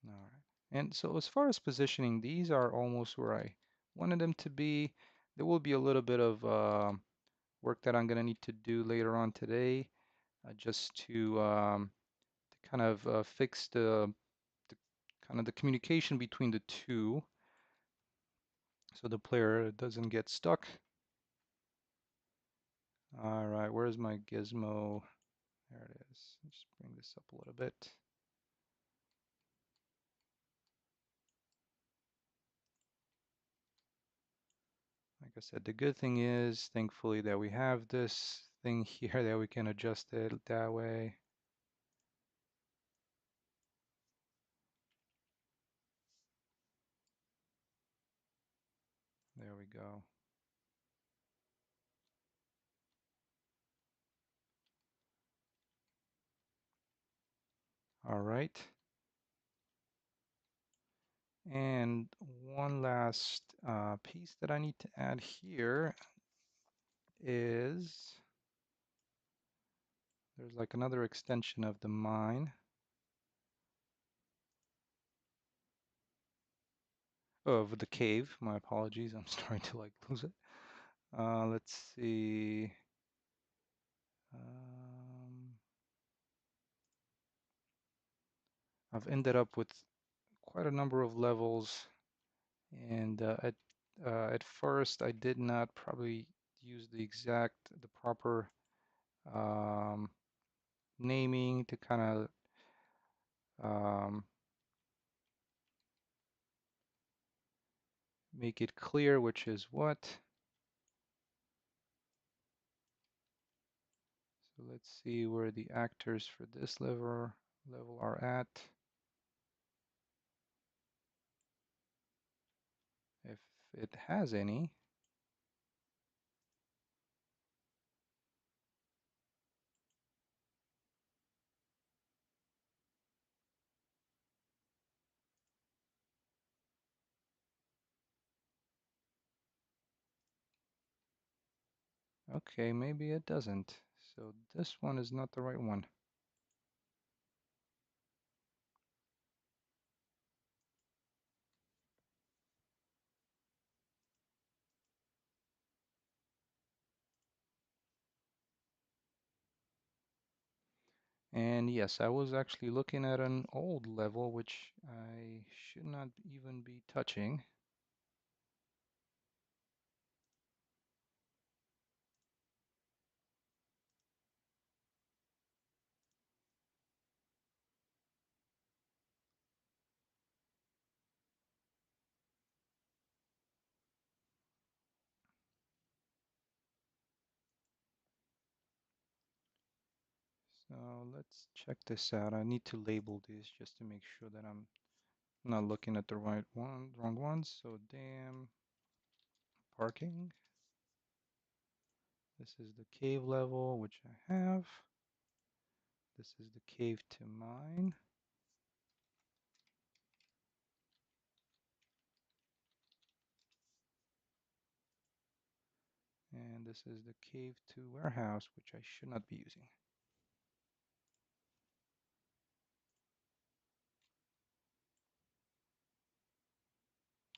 A: All right. And so as far as positioning, these are almost where I wanted them to be. There will be a little bit of work that I'm going to need to do later on today, just to kind of fix the kind of the communication between the two, so the player doesn't get stuck. All right, where's my gizmo? There it is. Just bring this up a little bit. Like I said, the good thing is, thankfully, that we have this thing here that we can adjust it that way. There we go. All right. And one last piece that I need to add here is there's like another extension of the mine. Of the cave. My apologies. I'm starting to like lose it. Let's see. Um, I've ended up with quite a number of levels, and at first I did not probably use the proper um, naming to kind of make it clear which is what. So let's see where the actors for this level are at. If it has any. Okay, maybe it doesn't. So this one is not the right one. And yes, I was actually looking at an old level, which I should not even be touching. So let's check this out. I need to label this just to make sure that I'm I'm not looking at the right one, wrong ones. So dam parking. This is the cave level, which I have. This is the cave to mine. And this is the cave to warehouse, which I should not be using.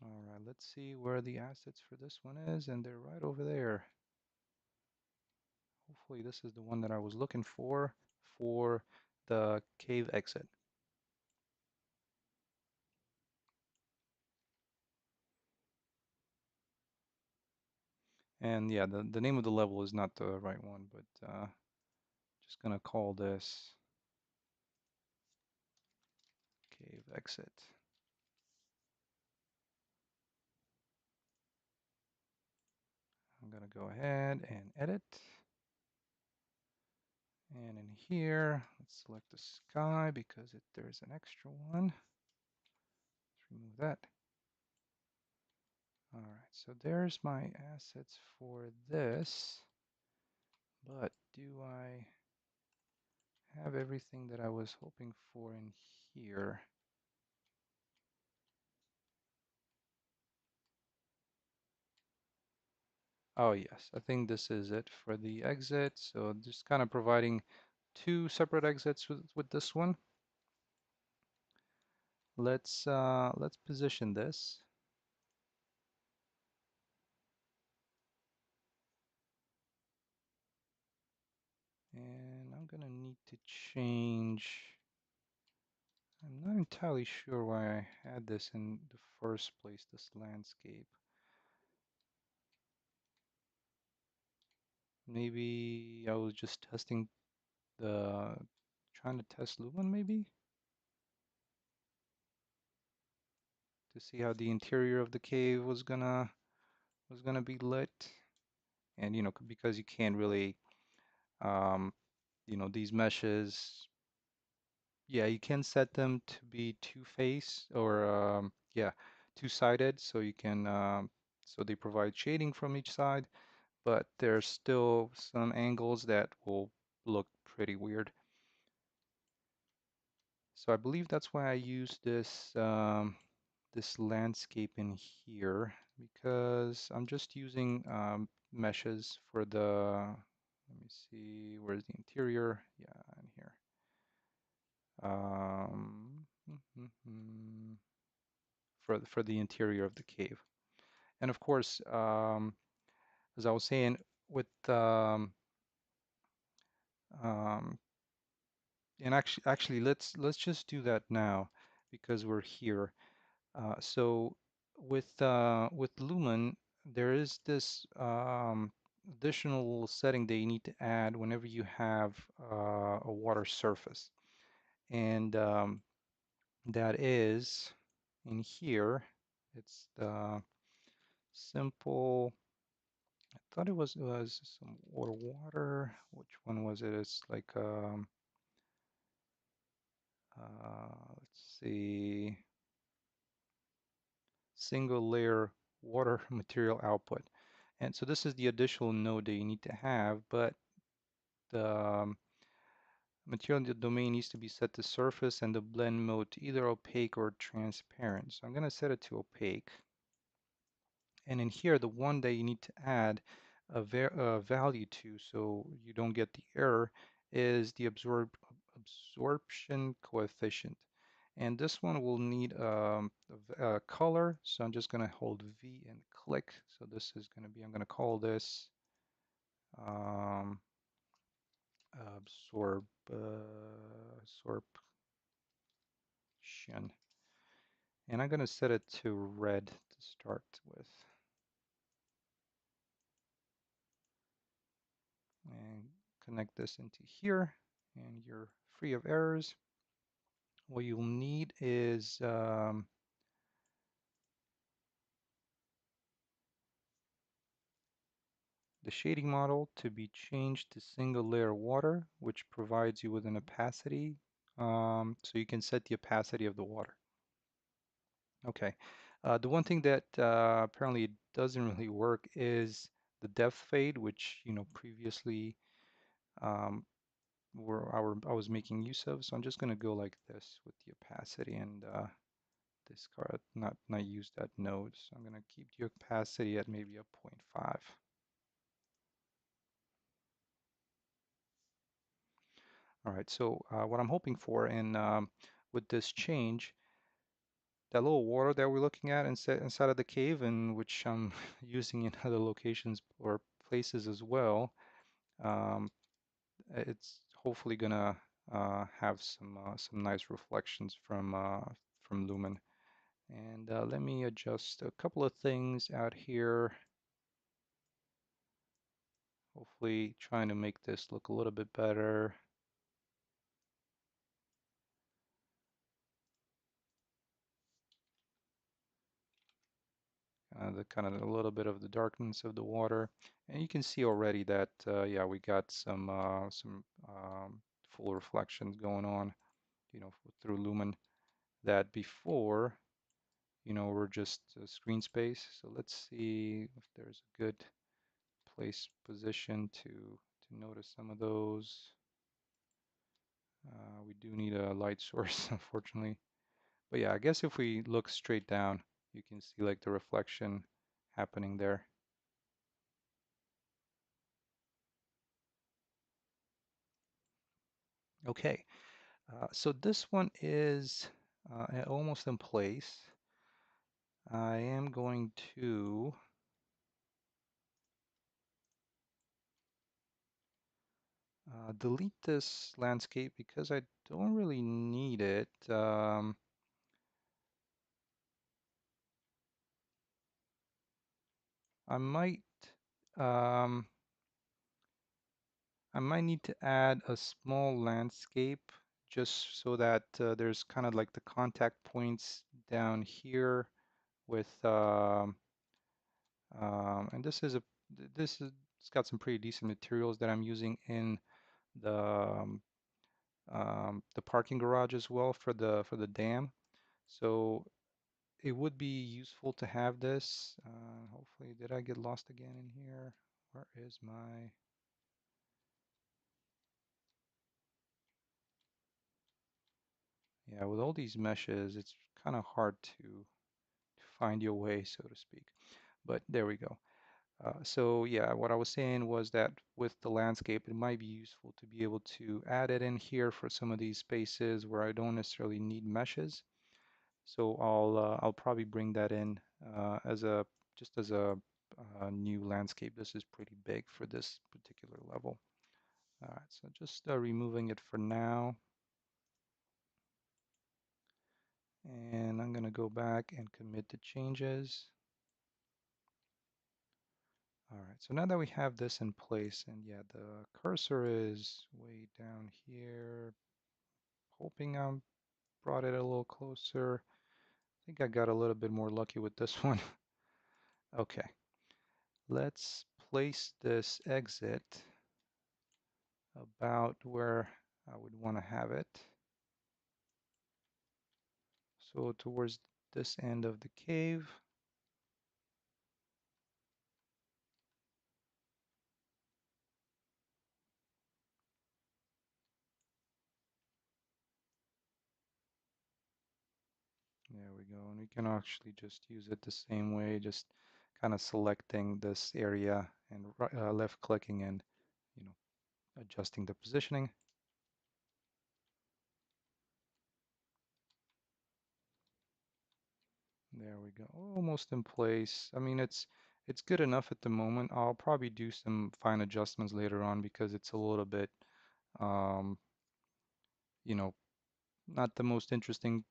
A: All right, let's see where the assets for this one is, and they're right over there. Hopefully this is the one that I was looking for the cave exit. And yeah, the name of the level is not the right one, but just gonna call this cave exit. I'm gonna go ahead and edit. And in here, let's select the sky because there's an extra one. Let's remove that. All right, so there's my assets for this. But do I have everything that I was hoping for in here? Oh yes, I think this is it for the exit. So just kind of providing two separate exits with this one. Let's position this. And I'm gonna need to change. I'm not entirely sure why I had this in the first place, this landscape. Maybe I was just testing trying to test Lumen maybe to see how the interior of the cave was gonna be lit. And because you can't really um, these meshes, yeah, you can set them to be two-face or yeah, two-sided, so you can so they provide shading from each side, but there's still some angles that will look pretty weird. So I believe that's why I use this landscape in here, because I'm just using meshes for let me see, where's the interior? Yeah, in here. Um, for the interior of the cave. And of course, as I was saying, with um, and actually let's just do that now because we're here. So with Lumen, there is this additional setting that you need to add whenever you have a water surface, and that is in here. It's the simple. I thought it was some water. Which one was it? It's like let's see, single layer water material output. And so this is the additional node that you need to have, but the material domain needs to be set to surface and the blend mode to either opaque or transparent. So I'm going to set it to opaque. And in here, the one that you need to add a value to so you don't get the error is the absorption coefficient. And this one will need a color. So I'm just going to hold V and click. So this is going to be, I'm going to call this um, absorption. And I'm going to set it to red to start with. And connect this into here, and you're free of errors. What you'll need is the shading model to be changed to single layer water, which provides you with an opacity. So you can set the opacity of the water. Okay. The one thing that apparently doesn't really work is the depth fade, which, previously um, I was making use of. So I'm just going to go like this with the opacity and discard, not use that node. So I'm going to keep the opacity at maybe a zero point 0.5. All right, so what I'm hoping for with this change, that little water that we're looking at inside of the cave, and which I'm using in other locations or places as well, um, it's hopefully gonna have some nice reflections from Lumen. And let me adjust a couple of things out here. Hopefully, trying to make this look a little bit better. The kind of a little bit of the darkness of the water, and you can see already that yeah, we got some full reflections going on, through Lumen that before, were just screen space. So let's see if there's a good place position to notice some of those. We do need a light source, unfortunately. But yeah, I guess if we look straight down, you can see like the reflection happening there. Okay, so this one is almost in place. I am going to delete this landscape because I don't really need it. I might um, I might need to add a small landscape just so that there's kind of like the contact points down here with and this is it's got some pretty decent materials that I'm using in the the parking garage as well for the dam. So it would be useful to have this. Hopefully, did I get lost again in here? Where is my? Yeah, with all these meshes, it's kind of hard to find your way, so to speak. But there we go. So yeah, what I was saying was that with the landscape, it might be useful to be able to add it in here for some of these spaces where I don't necessarily need meshes. So I'll probably bring that in as a just as a new landscape. This is pretty big for this particular level. All right, so just removing it for now. And I'm going to go back and commit the changes. All right, so now that we have this in place, and yeah, the cursor is way down here, hoping I brought it a little closer. I think I got a little bit more lucky with this one. Okay, let's place this exit about where I would want to have it. So towards this end of the cave. There we go. And we can actually just use it the same way, just kind of selecting this area and left clicking and, you know, adjusting the positioning. There we go. Almost in place. I mean, it's good enough at the moment. I'll probably do some fine adjustments later on because it's a little bit, um, you know, not the most interesting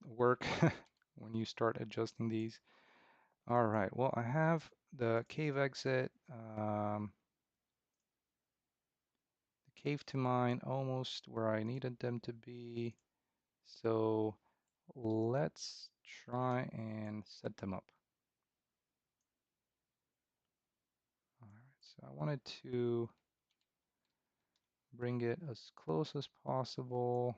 A: work when you start adjusting these. All right. Well, I have the cave exit, the cave to mine almost where I needed them to be. So let's try and set them up. All right. So I wanted to bring it as close as possible.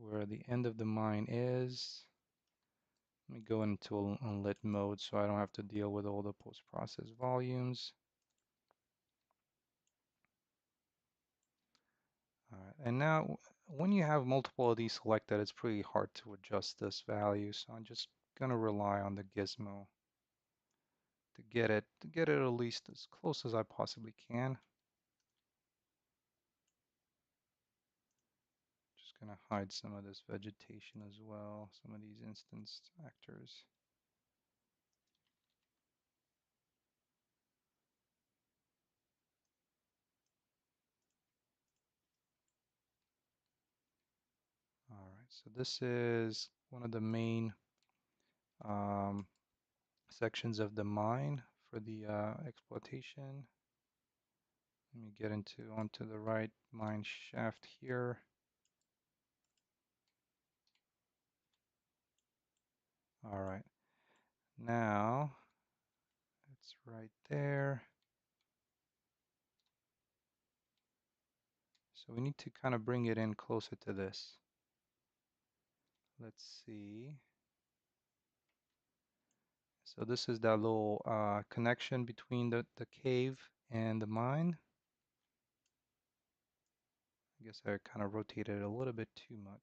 A: where the end of the mine is. Let me go into unlit mode so I don't have to deal with all the post-process volumes. All right, and now when you have multiple of these selected, it's pretty hard to adjust this value. So I'm just gonna rely on the gizmo to get it at least as close as I possibly can. Just gonna hide some of this vegetation as well, some of these instance actors. All right, so this is one of the main um, sections of the mine for the exploitation. Let me get onto the right mine shaft here. All right, now it's right there. So we need to kind of bring it in closer to this. Let's see. So this is that little connection between the cave and the mine. I guess I kind of rotated it a little bit too much.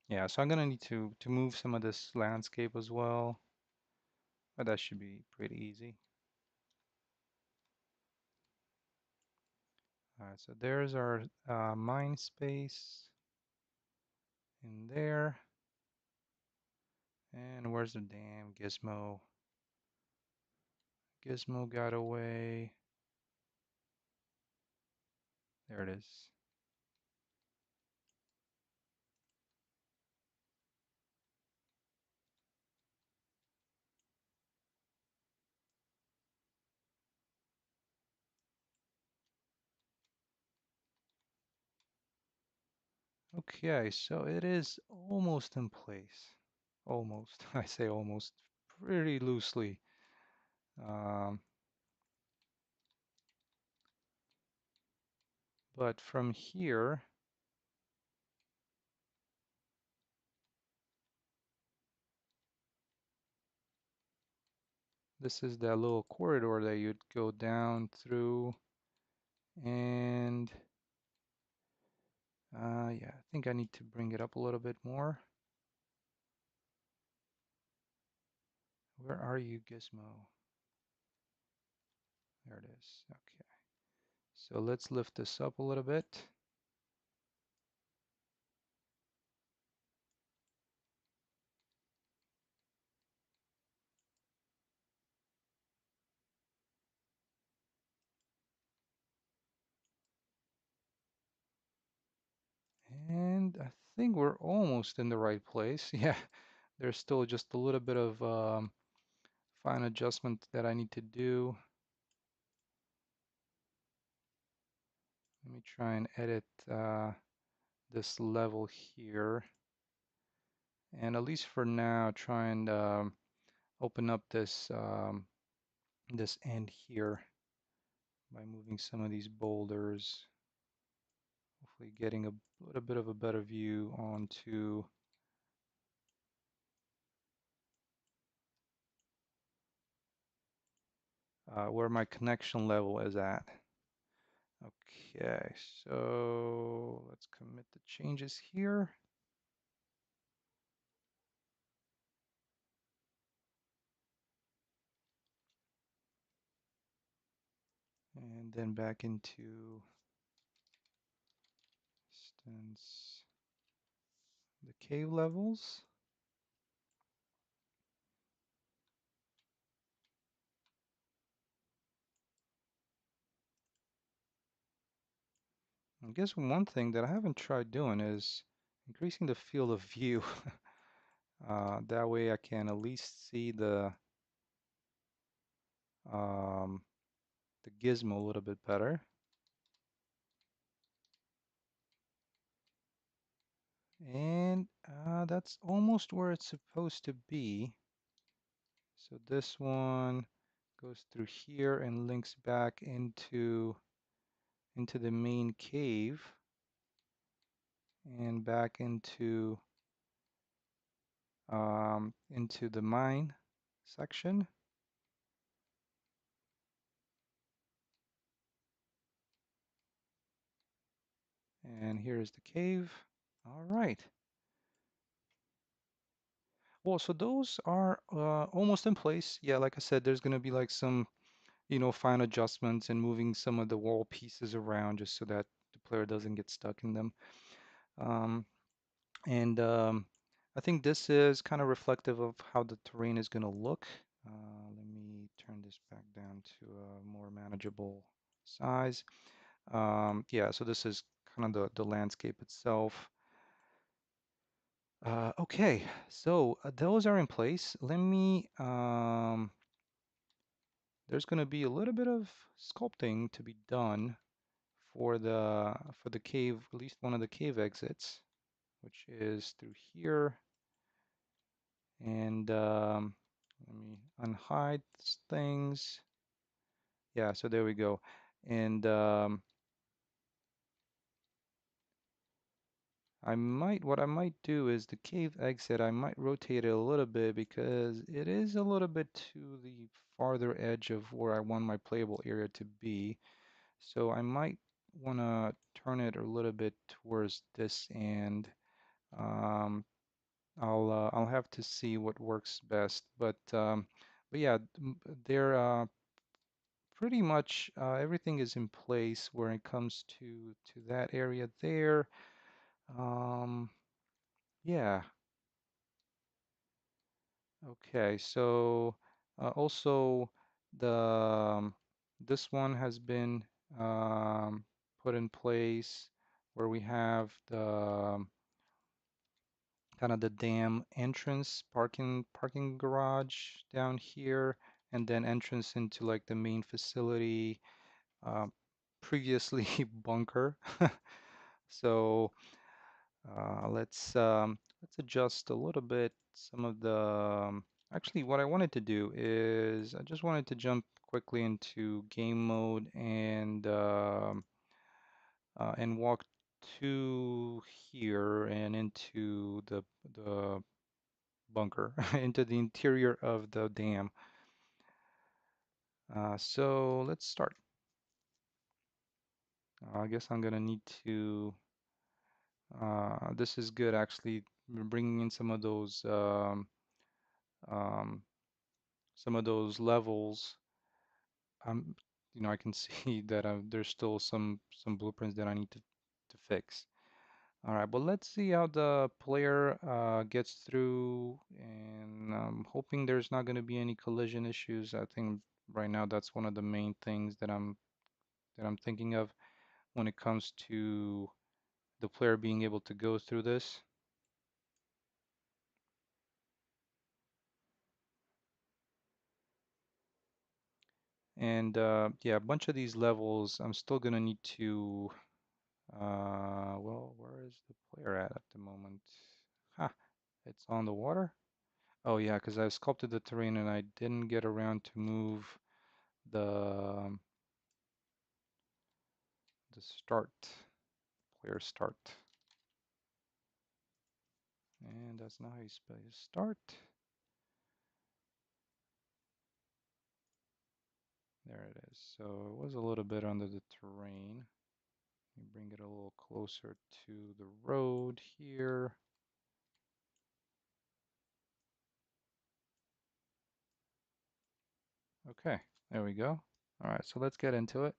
A: Yeah, so I'm gonna need to move some of this landscape as well, but that should be pretty easy. All right, so there's our mine space in there. And where's the damn gizmo? Gizmo got away. There it is. Okay, so it is almost in place. Almost. I say almost pretty loosely. Um, but from here, this is that little corridor that you'd go down through. And yeah, I think I need to bring it up a little bit more. Where are you, Gizmo? There it is. Okay. So let's lift this up a little bit. And I think we're almost in the right place. Yeah, there's still just a little bit of fine adjustment that I need to do. Let me try and edit this level here. And at least for now, try and open up this end here by moving some of these boulders. Hopefully getting a little bit of a better view onto where my connection level is at. Okay, so let's commit the changes here. And then back into instance the cave levels. I guess one thing that I haven't tried doing is increasing the field of view. That way I can at least see the um, the gizmo a little bit better. And that's almost where it's supposed to be. So this one goes through here and links back into the main cave and back into the mine section. And here's the cave. All right. Well, so those are almost in place. Yeah, like I said, there's going to be like some, fine adjustments and moving some of the wall pieces around just so that the player doesn't get stuck in them. Um, and I think this is kind of reflective of how the terrain is going to look. Let me turn this back down to a more manageable size. Yeah, so this is kind of the landscape itself. Okay, so those are in place. There's going to be a little bit of sculpting to be done for the cave, at least one of the cave exits, which is through here. And let me unhide things. Yeah, so there we go. And what I might do is the cave exit, I might rotate it a little bit because it is a little bit to the farther edge of where I want my playable area to be. So I might want to turn it a little bit towards this end. Um, I'll have to see what works best, but yeah, they're pretty much everything is in place where it comes to that area there. Um, yeah. Okay. So also the this one has been um, put in place where we have the kind of the dam entrance parking garage down here, and then entrance into like the main facility, uh, previously bunker. So let's adjust a little bit some of the. Actually, what I wanted to do is I just wanted to jump quickly into game mode and walk to here and into the bunker, into the interior of the dam. So let's start. I guess I'm gonna need to. This is good actually, bringing in um, some of those levels. I'm, I can see that there's still some blueprints that I need to fix. All right, but let's see how the player gets through, and I'm hoping there's not going to be any collision issues. I think right now that's one of the main things that I'm thinking of when it comes to the player being able to go through this. And yeah, a bunch of these levels, I'm still gonna need to, well, where is the player at the moment? Ha, it's on the water. Oh yeah, because I've sculpted the terrain and I didn't get around to move the the start, player start. And that's not how you spell start. There it is. So it was a little bit under the terrain. Let me bring it a little closer to the road here. Okay, there we go. All right, so let's get into it.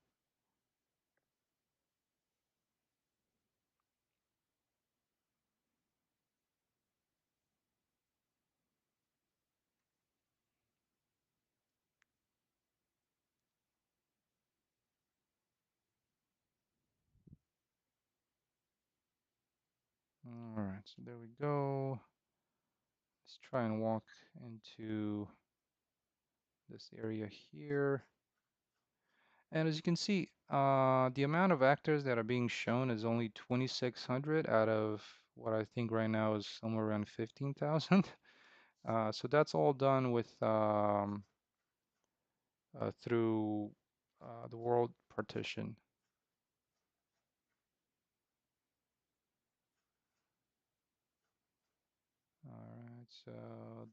A: All right, so there we go. Let's try and walk into this area here. And as you can see, the amount of actors that are being shown is only 2,600 out of what I think right now is somewhere around 15,000. So that's all done with through the world partition. All right, so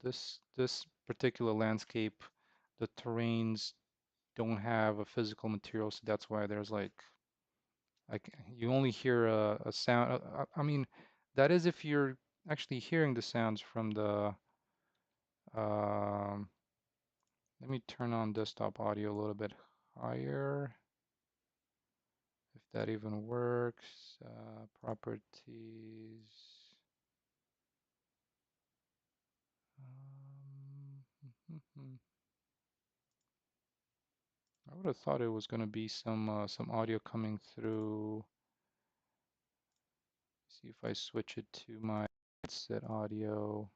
A: this particular landscape, the terrains don't have a physical material, so that's why there's like you only hear a sound. I mean, that is if you're actually hearing the sounds from the. Um, Let me turn on desktop audio a little bit higher, if that even works. Properties. I would have thought it was going to be some audio coming through. See if I switch it to my headset audio.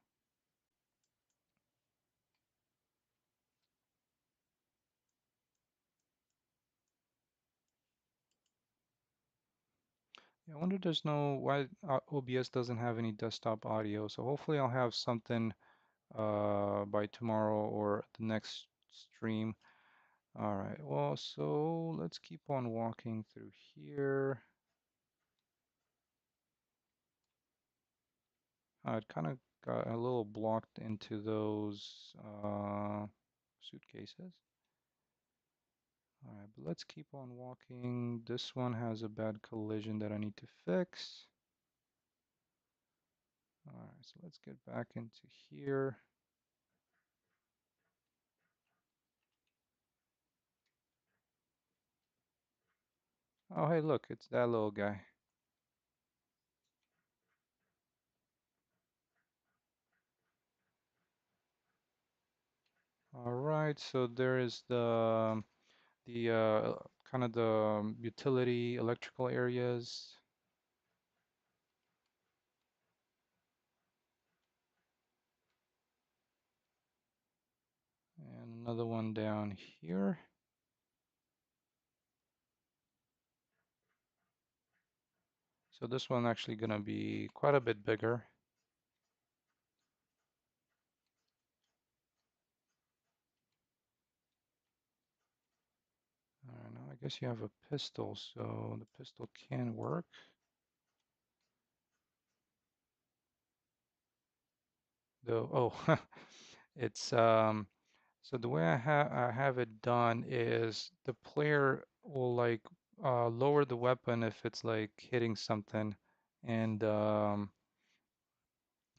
A: Yeah, I wonder there's no why OBS doesn't have any desktop audio. So hopefully I'll have something by tomorrow or the next stream. All right, well, so let's keep on walking through here. It kind of got a little blocked into those suitcases. All right, but let's keep on walking. This one has a bad collision that I need to fix. All right, so let's get back into here. Oh, hey, look, it's that little guy. All right, so there is the kind of the utility electrical areas. And another one down here. So this one actually gonna be quite a bit bigger. Now I guess you have a pistol, so the pistol can work. Though, oh, it's so the way I have it done is the player will like lower the weapon if it's like hitting something, and um,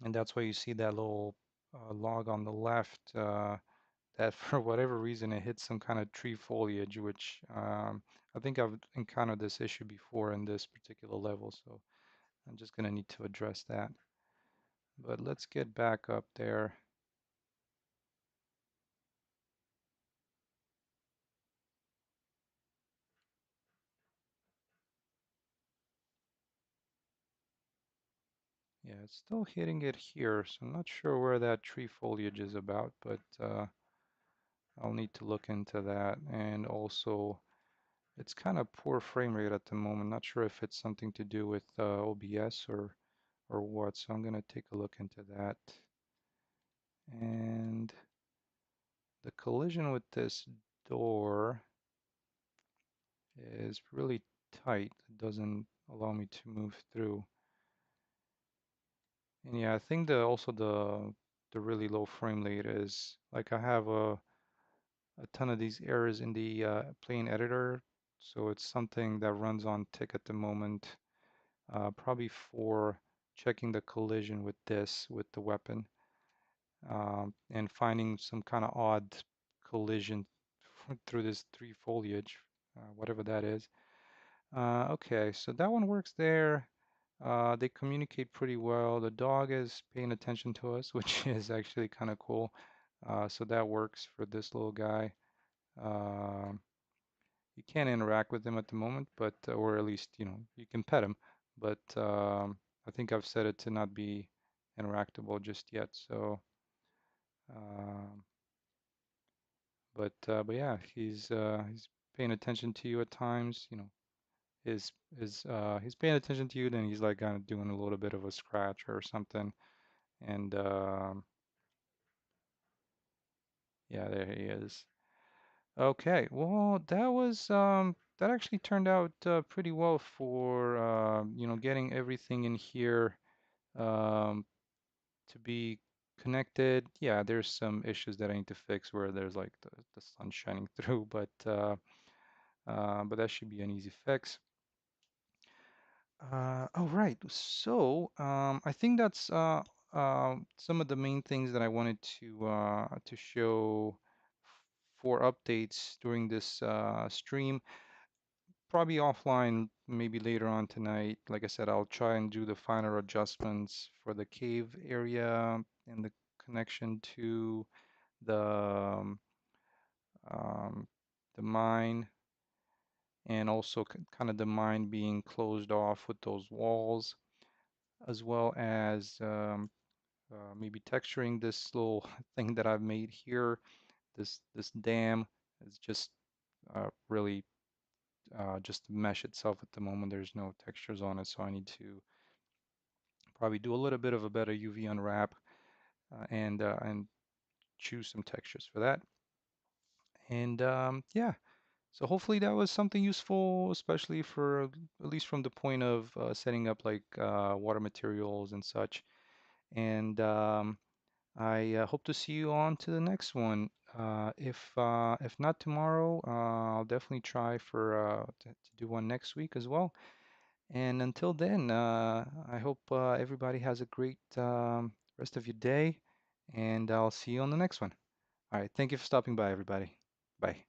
A: and that's why you see that little log on the left that for whatever reason it hit some kind of tree foliage, which I think I've encountered this issue before in this particular level, so I'm just gonna need to address that. But let's get back up there. Yeah, it's still hitting it here, so I'm not sure where that tree foliage is about, but I'll need to look into that. And also, it's kind of poor frame rate at the moment. Not sure if it's something to do with OBS or what, so I'm gonna take a look into that. And the collision with this door is really tight. It doesn't allow me to move through. And yeah, I think also the really low frame rate is like I have a ton of these errors in the plane editor, so it's something that runs on tick at the moment, probably for checking the collision with with the weapon, and finding some kind of odd collision through this tree foliage, whatever that is. Okay, so that one works there. They communicate pretty well. The dog is paying attention to us, which is actually kind of cool. So that works for this little guy. Um, you can't interact with him at the moment, but or at least you can pet him. But I think I've set it to not be interactable just yet. So, um, But yeah, he's paying attention to you at times. You know, he's paying attention to you, then he's like kind of doing a little bit of a scratch or something. And yeah, there he is. Okay, well, that actually turned out pretty well for you know, getting everything in here um, to be connected. Yeah, there's some issues that I need to fix where there's like the sun shining through, but that should be an easy fix. Oh, right. So, I think that's some of the main things that I wanted to show for updates during this stream. Probably offline, maybe later on tonight. Like I said, I'll try and do the final adjustments for the cave area and the connection to the um, um, the mine, and also kind of the mine being closed off with those walls, as well as maybe texturing this little thing that I've made here. This dam is just really just the mesh itself at the moment. There's no textures on it, so I need to probably do a little bit of a better UV unwrap and choose some textures for that. And yeah, so hopefully that was something useful, especially for at least from the point of setting up like water materials and such. And I hope to see you on to the next one. If not tomorrow, I'll definitely try to do one next week as well. And until then, I hope everybody has a great rest of your day, and I'll see you on the next one. All right, thank you for stopping by, everybody. Bye.